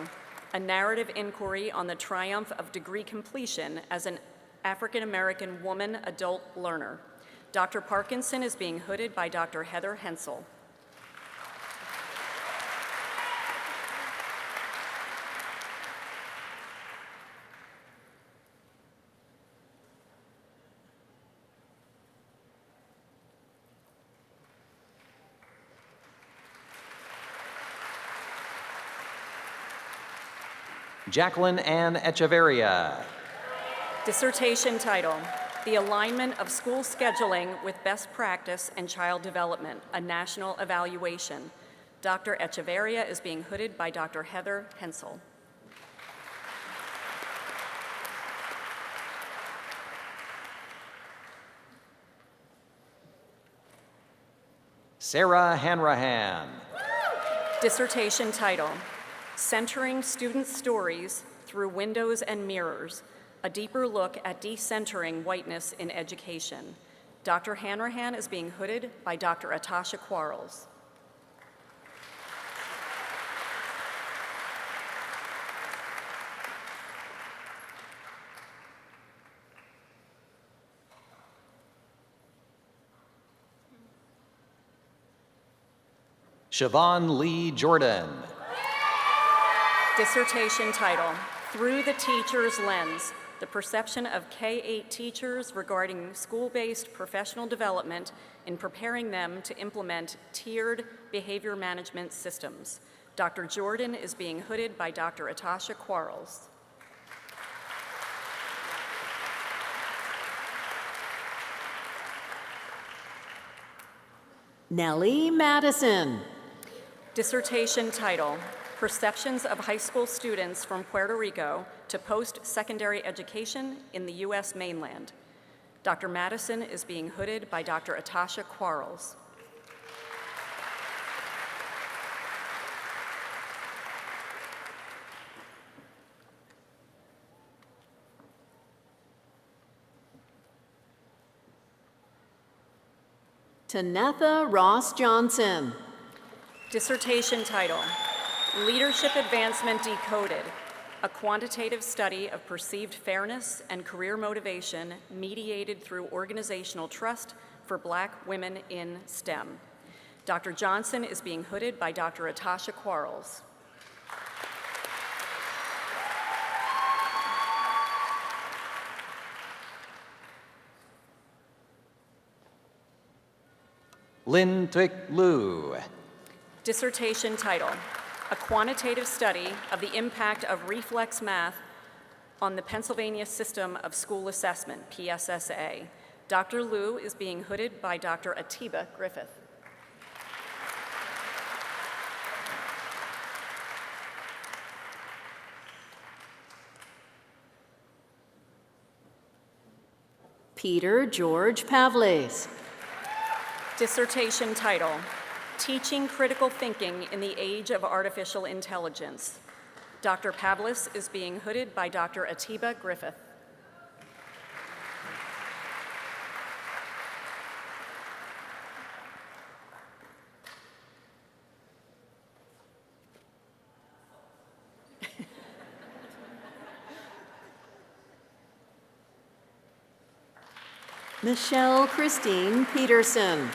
a narrative inquiry on the triumph of degree completion as an African American woman adult learner. Dr. Parkinson is being hooded by Dr. Heather Hensel. Jacqueline Ann Echeverria. Dissertation title, the alignment of school scheduling with best practice and child development, a national evaluation. Dr. Echeverria is being hooded by Dr. Heather Hensel. Sarah Hanrahan. Dissertation title, Centering Student Stories Through Windows and Mirrors, a deeper look at decentering whiteness in education. Dr. Hanrahan is being hooded by Dr. Atasha Quarles. Siobhan Lee Jordan. Dissertation title, Through the Teacher's Lens, the perception of K-8 teachers regarding school-based professional development in preparing them to implement tiered behavior management systems. Dr. Jordan is being hooded by Dr. Atasha Quarles. Nellie Madison. Dissertation title, Perceptions of High School Students from Puerto Rico to Post-Secondary Education in the U.S. Mainland. Dr. Madison is being hooded by Dr. Atasha Quarles. Tanetha Ross Johnson. Dissertation title, Leadership Advancement Decoded, a quantitative study of perceived fairness and career motivation mediated through organizational trust for Black women in STEM. Dr. Johnson is being hooded by Dr. Atasha Quarles. Lin Tuik Lu. Dissertation title, A Quantitative Study of the Impact of Reflex Math on the Pennsylvania System of School Assessment, PSSA. Dr. Lu is being hooded by Dr. Atiba Griffith. Peter George Pavles. Dissertation title, Teaching Critical Thinking in the Age of Artificial Intelligence. Dr. Pavlis is being hooded by Dr. Atiba Griffith. Michelle Christine Peterson.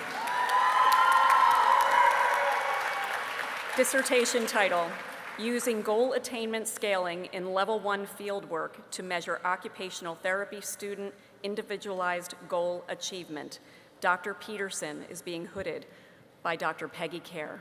Dissertation title, Using Goal Attainment Scaling in Level 1 Fieldwork to Measure Occupational Therapy Student Individualized Goal Achievement. Dr. Peterson is being hooded by Dr. Peggy Kerr.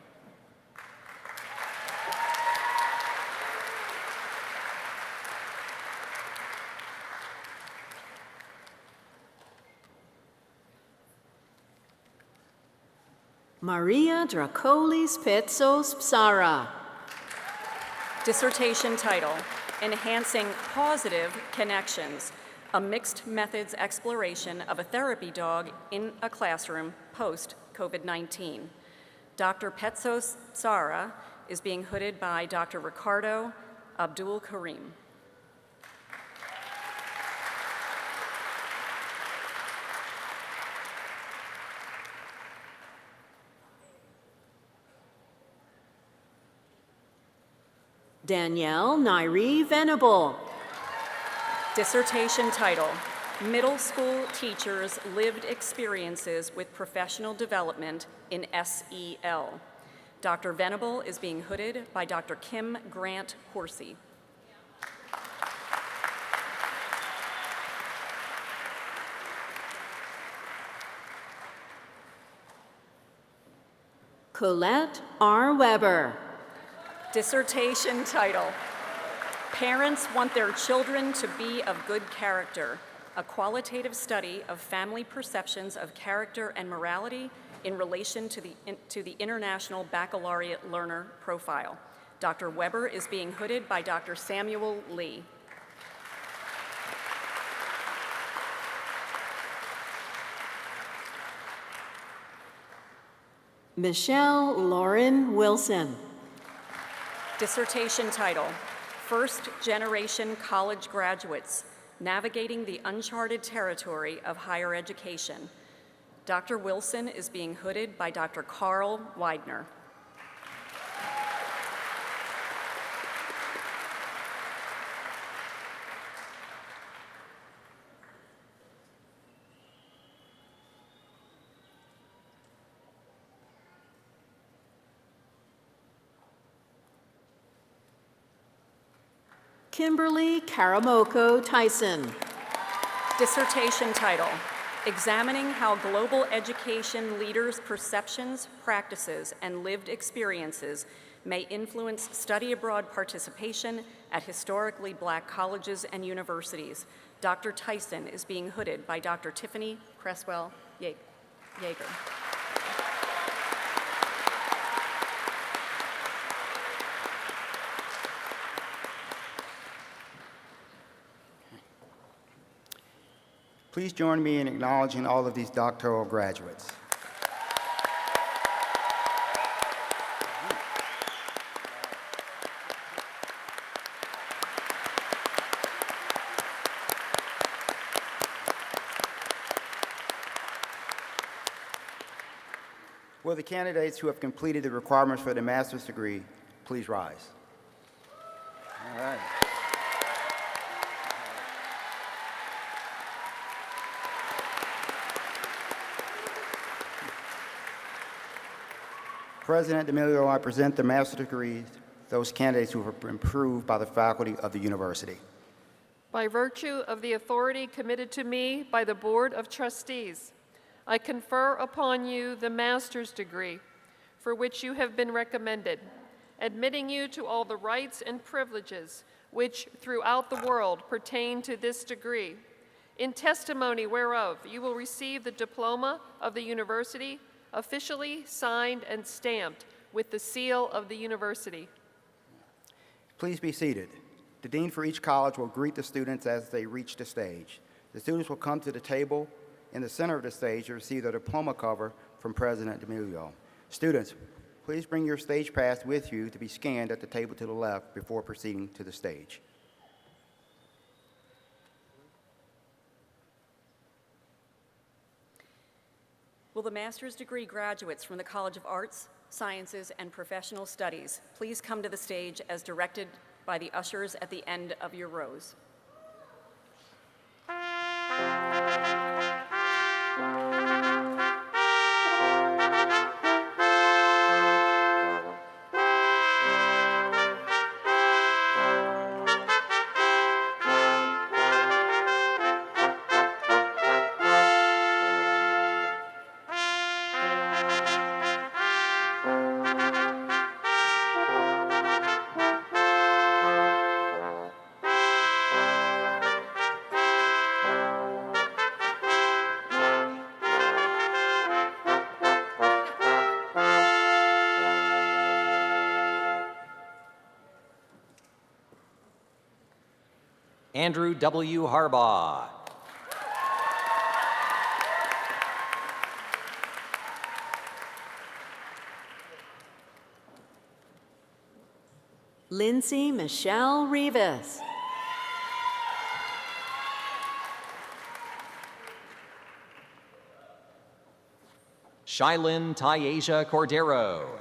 Maria Dracolis Petsos Psara. Dissertation title, Enhancing Positive Connections, a mixed methods exploration of a therapy dog in a classroom post-COVID-19. Dr. Petsos Psara is being hooded by Dr. Ricardo Abdul Karim. Danielle Nairi Venable. Dissertation title, Middle School Teachers' Lived Experiences with Professional Development in SEL. Dr. Venable is being hooded by Dr. Kim Grant Horsey. Colette R. Weber. Dissertation title, Parents Want Their Children to Be of Good Character, a qualitative study of family perceptions of character and morality in relation to the International Baccalaureate Learner Profile. Dr. Weber is being hooded by Dr. Samuel Lee. Michelle Lauren Wilson. Dissertation title, First Generation College Graduates, Navigating the Uncharted Territory of Higher Education. Dr. Wilson is being hooded by Dr. Carl Widener. Kimberly Karamoko Tyson. Dissertation title, Examining How Global Education Leaders' Perceptions, Practices, and Lived Experiences May Influence Study Abroad Participation at Historically Black Colleges and Universities. Dr. Tyson is being hooded by Dr. Tiffany Cresswell Yeager. Please join me in acknowledging all of these doctoral graduates. Will the candidates who have completed the requirements for the master's degree please rise? All right. President D'Amelio, I present the master's degrees to those candidates who have been approved by the faculty of the university. By virtue of the authority committed to me by the Board of Trustees, I confer upon you the master's degree for which you have been recommended, admitting you to all the rights and privileges which throughout the world pertain to this degree, in testimony whereof you will receive the diploma of the university, officially signed and stamped with the seal of the university. Please be seated. The dean for each college will greet the students as they reach the stage. The students will come to the table in the center of the stage to receive their diploma cover from President D'Amelio. Students, please bring your stage pass with you to be scanned at the table to the left before proceeding to the stage. Will the master's degree graduates from the College of Arts, Sciences, and Professional Studies please come to the stage as directed by the ushers at the end of your rows? Andrew W. Harbaugh. Lindsay Michelle Rivas. Shylin Tyasia Cordero.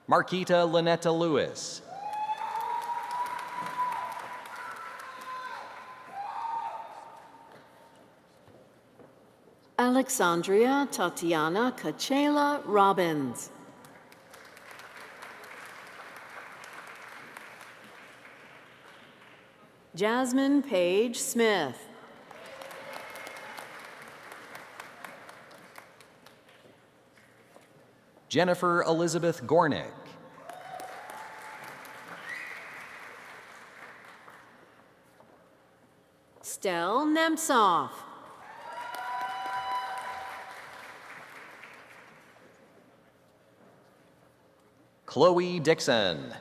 Marquita Lynetta Lewis. Alexandria Tatiana Kachela Robbins. Jasmine Paige Smith. Jennifer Elizabeth Gornick. Estelle Nemtsov. Chloe Dixon.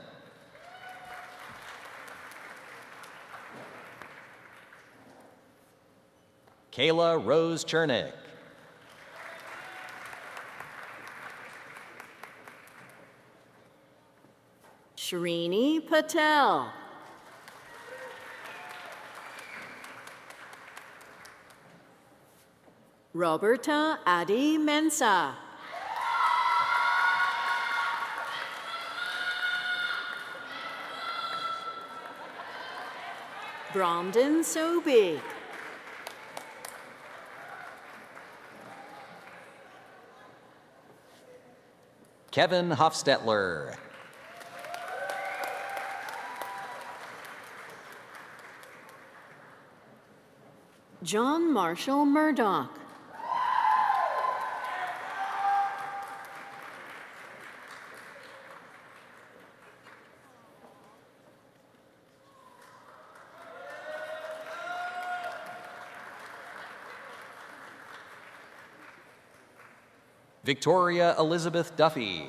Kayla Rose Chernick. Shrini Patel. Roberta Adi Mensah. Brandon Sobey. Kevin Hofstetler. John Marshall Murdoch. Victoria Elizabeth Duffy.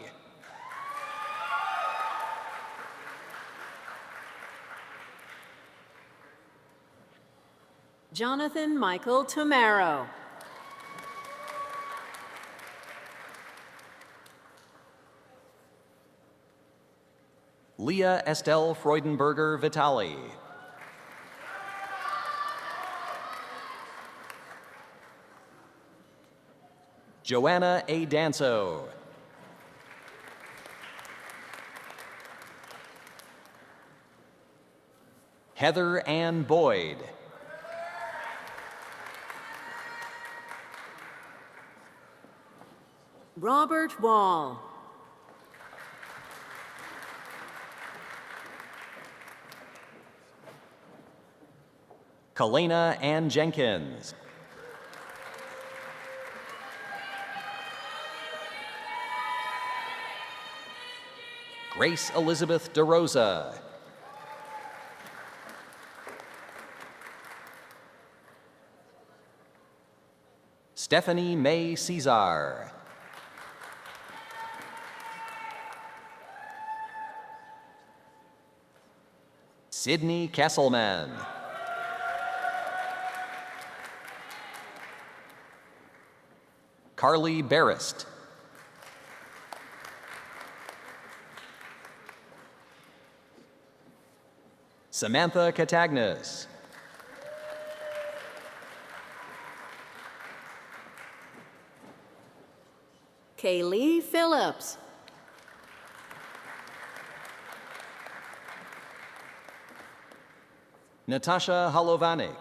Jonathan Michael Tomaro. Leah Estelle Freudenberger Vitali. Joanna A. Danso. Heather Ann Boyd. Robert Wall. Kalena Ann Jenkins. Grace Elizabeth DeRosa. Stephanie May Cesar. Sydney Kesselman. Carly Barrist. Samantha Catagnas. Kaylee Phillips. Natasha Holovanik.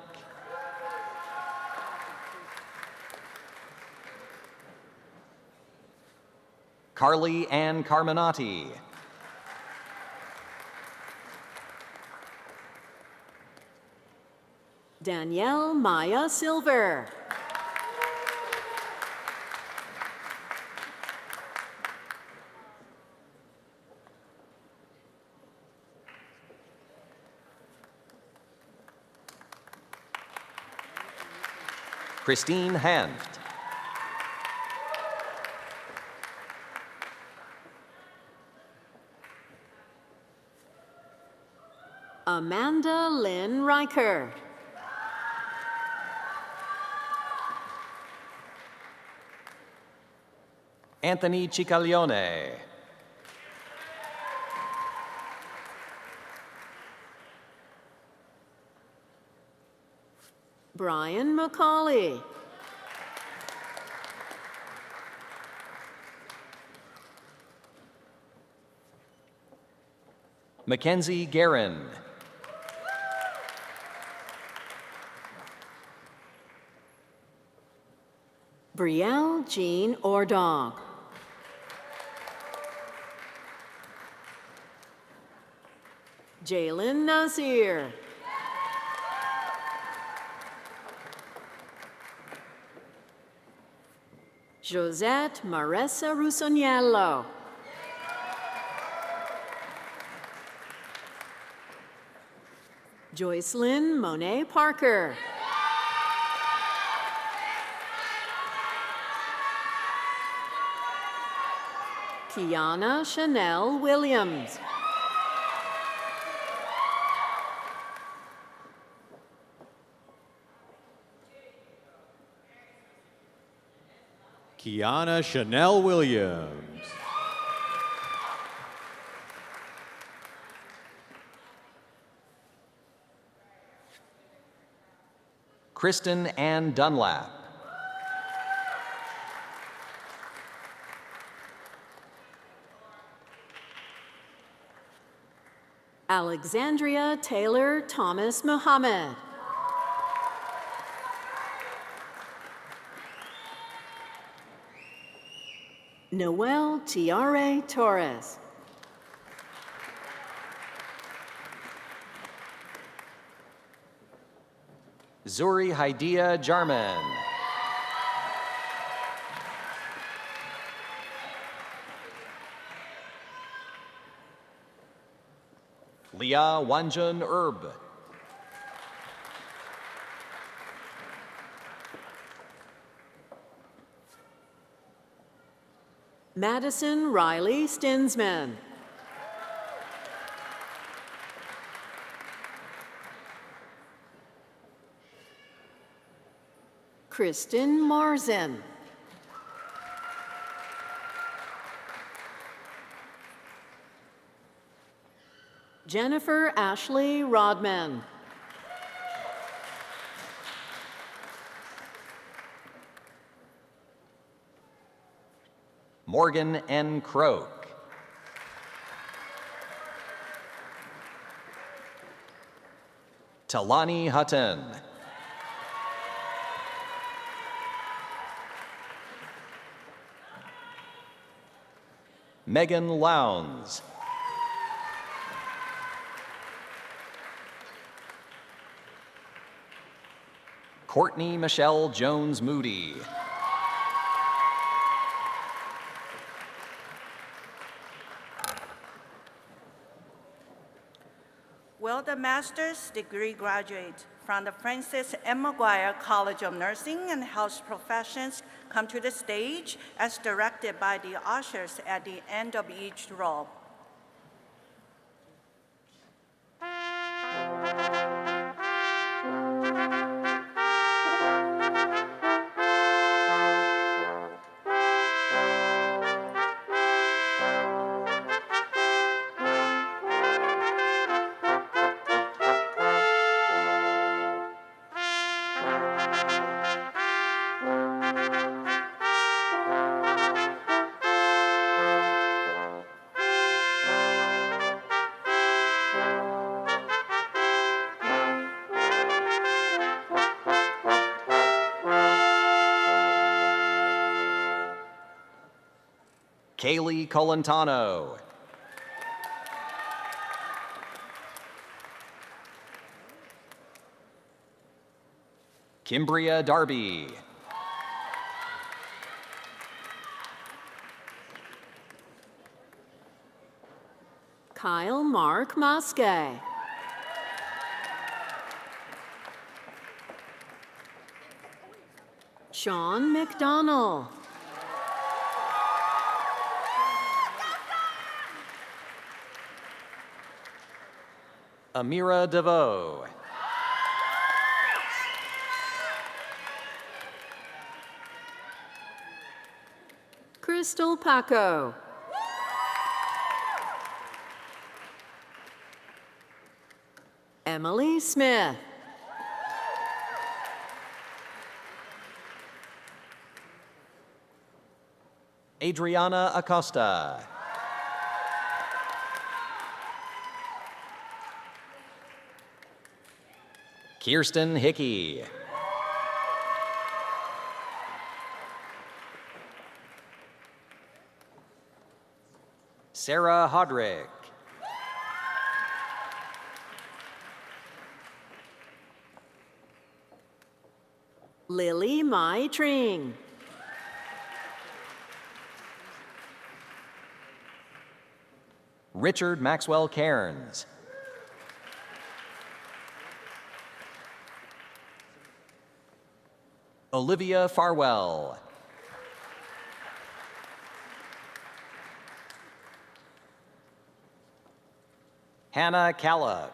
Carly Ann Carminati. Danielle Maya Silver. Christine Hanft. Amanda Lynn Riker. Anthony Cicaglione. Brian McCauley. Mackenzie Guerin. Brielle Jean Ordog. Jalen Nazir. Josette Maressa Rusoniello. Joycelyn Monet Parker. Kiana Chanel Williams. Kiana Chanel Williams. Kristen Ann Dunlap. Alexandria Taylor Thomas Muhammad. Noel Tiare Torres. Zuri Haidia Jarman. Leah Wanjun Erb. Madison Riley Stinsman. Kristen Marzen. Jennifer Ashley Rodman. Morgan N. Croak. Talani Hutton. Megan Lowndes. Courtney Michelle Jones Moody. Will the master's degree graduate from the Francis M. McGuire College of Nursing and Health Professions come to the stage as directed by the ushers at the end of each row. Kaylee Colantano. Kimbria Darby. Kyle Mark Mosque. Sean McDonald. Amira DeVoe. Crystal Paco. Emily Smith. Adriana Acosta. Kirsten Hickey. Sarah Hodrick. Lily Mai Tring. Richard Maxwell Cairns. Olivia Farwell. Hannah Calla.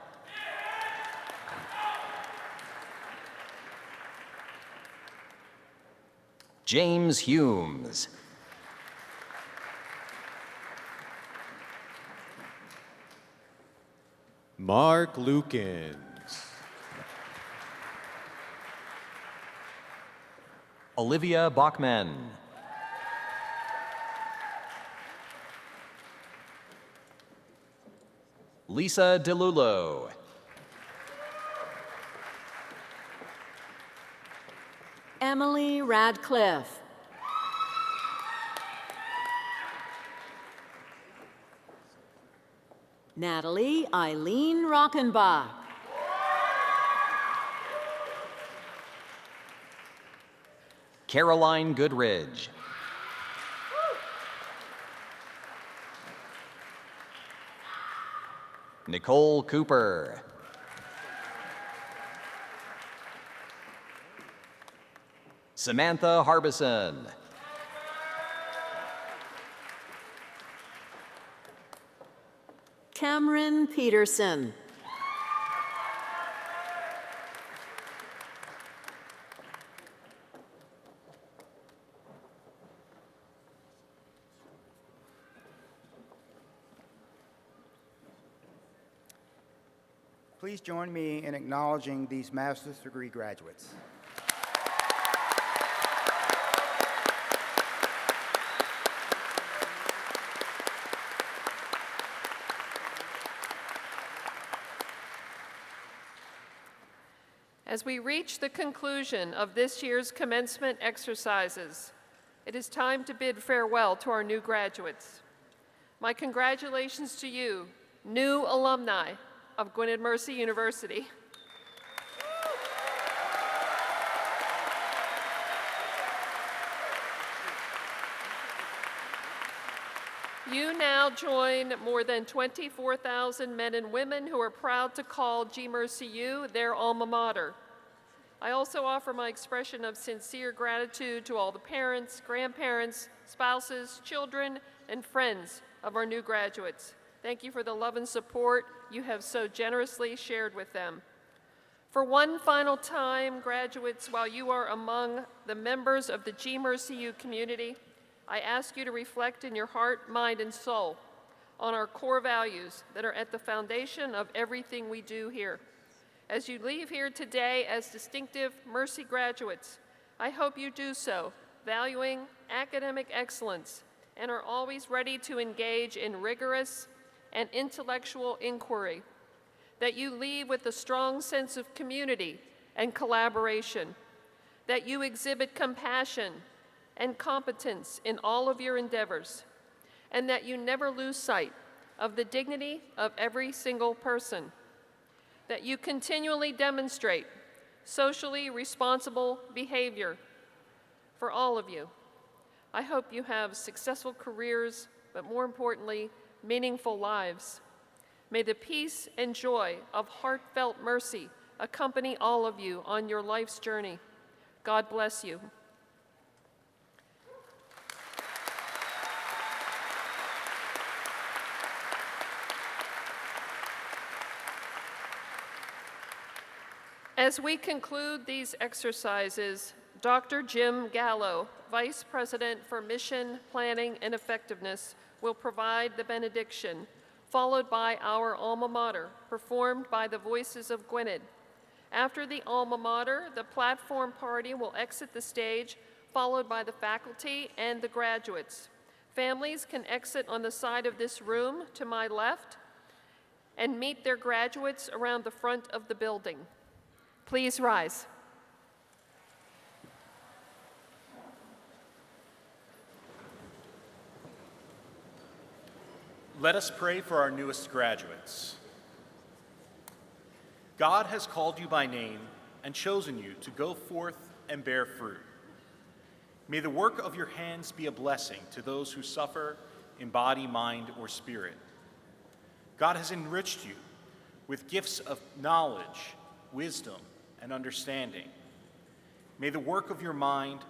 James Humes. Mark Lukens. Olivia Bachman. Lisa DeLulo. Emily Radcliffe. Natalie Eileen Rockenbach. Caroline Goodridge. Nicole Cooper. Samantha Harbison. Cameron Peterson. Please join me in acknowledging these master's degree graduates. As we reach the conclusion of this year's commencement exercises, it is time to bid farewell to our new graduates. My congratulations to you, new alumni of Gwynedd Mercy University. You now join more than 24,000 men and women who are proud to call GMercyU their alma mater. I also offer my expression of sincere gratitude to all the parents, grandparents, spouses, children, and friends of our new graduates. Thank you for the love and support you have so generously shared with them. For one final time, graduates, while you are among the members of the GMercyU community, I ask you to reflect in your heart, mind, and soul on our core values that are at the foundation of everything we do here. As you leave here today as distinctive Mercy graduates, I hope you do so, valuing academic excellence and are always ready to engage in rigorous and intellectual inquiry, that you leave with a strong sense of community and collaboration, that you exhibit compassion and competence in all of your endeavors, and that you never lose sight of the dignity of every single person, that you continually demonstrate socially responsible behavior for all of you. I hope you have successful careers, but more importantly, meaningful lives. May the peace and joy of heartfelt mercy accompany all of you on your life's journey. God bless you. As we conclude these exercises, Dr. Jim Gallo, Vice President for Mission, Planning, and Effectiveness, will provide the benediction, followed by our alma mater, performed by the Voices of Gwynedd. After the alma mater, the platform party will exit the stage, followed by the faculty and the graduates. Families can exit on the side of this room to my left and meet their graduates around the front of the building. Please rise. Let us pray for our newest graduates. God has called you by name and chosen you to go forth and bear fruit. May the work of your hands be a blessing to those who suffer in body, mind, or spirit. God has enriched you with gifts of knowledge, wisdom, and understanding. May the work of your mind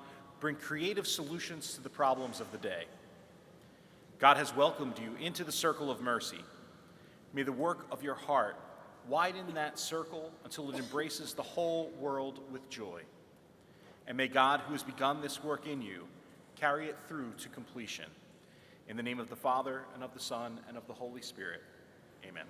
bring creative solutions to the problems of the day. God has welcomed you into the circle of mercy. May the work of your heart widen that circle until it embraces the whole world with joy. And may God, who has begun this work in you, carry it through to completion. In the name of the Father, and of the Son, and of the Holy Spirit. Amen.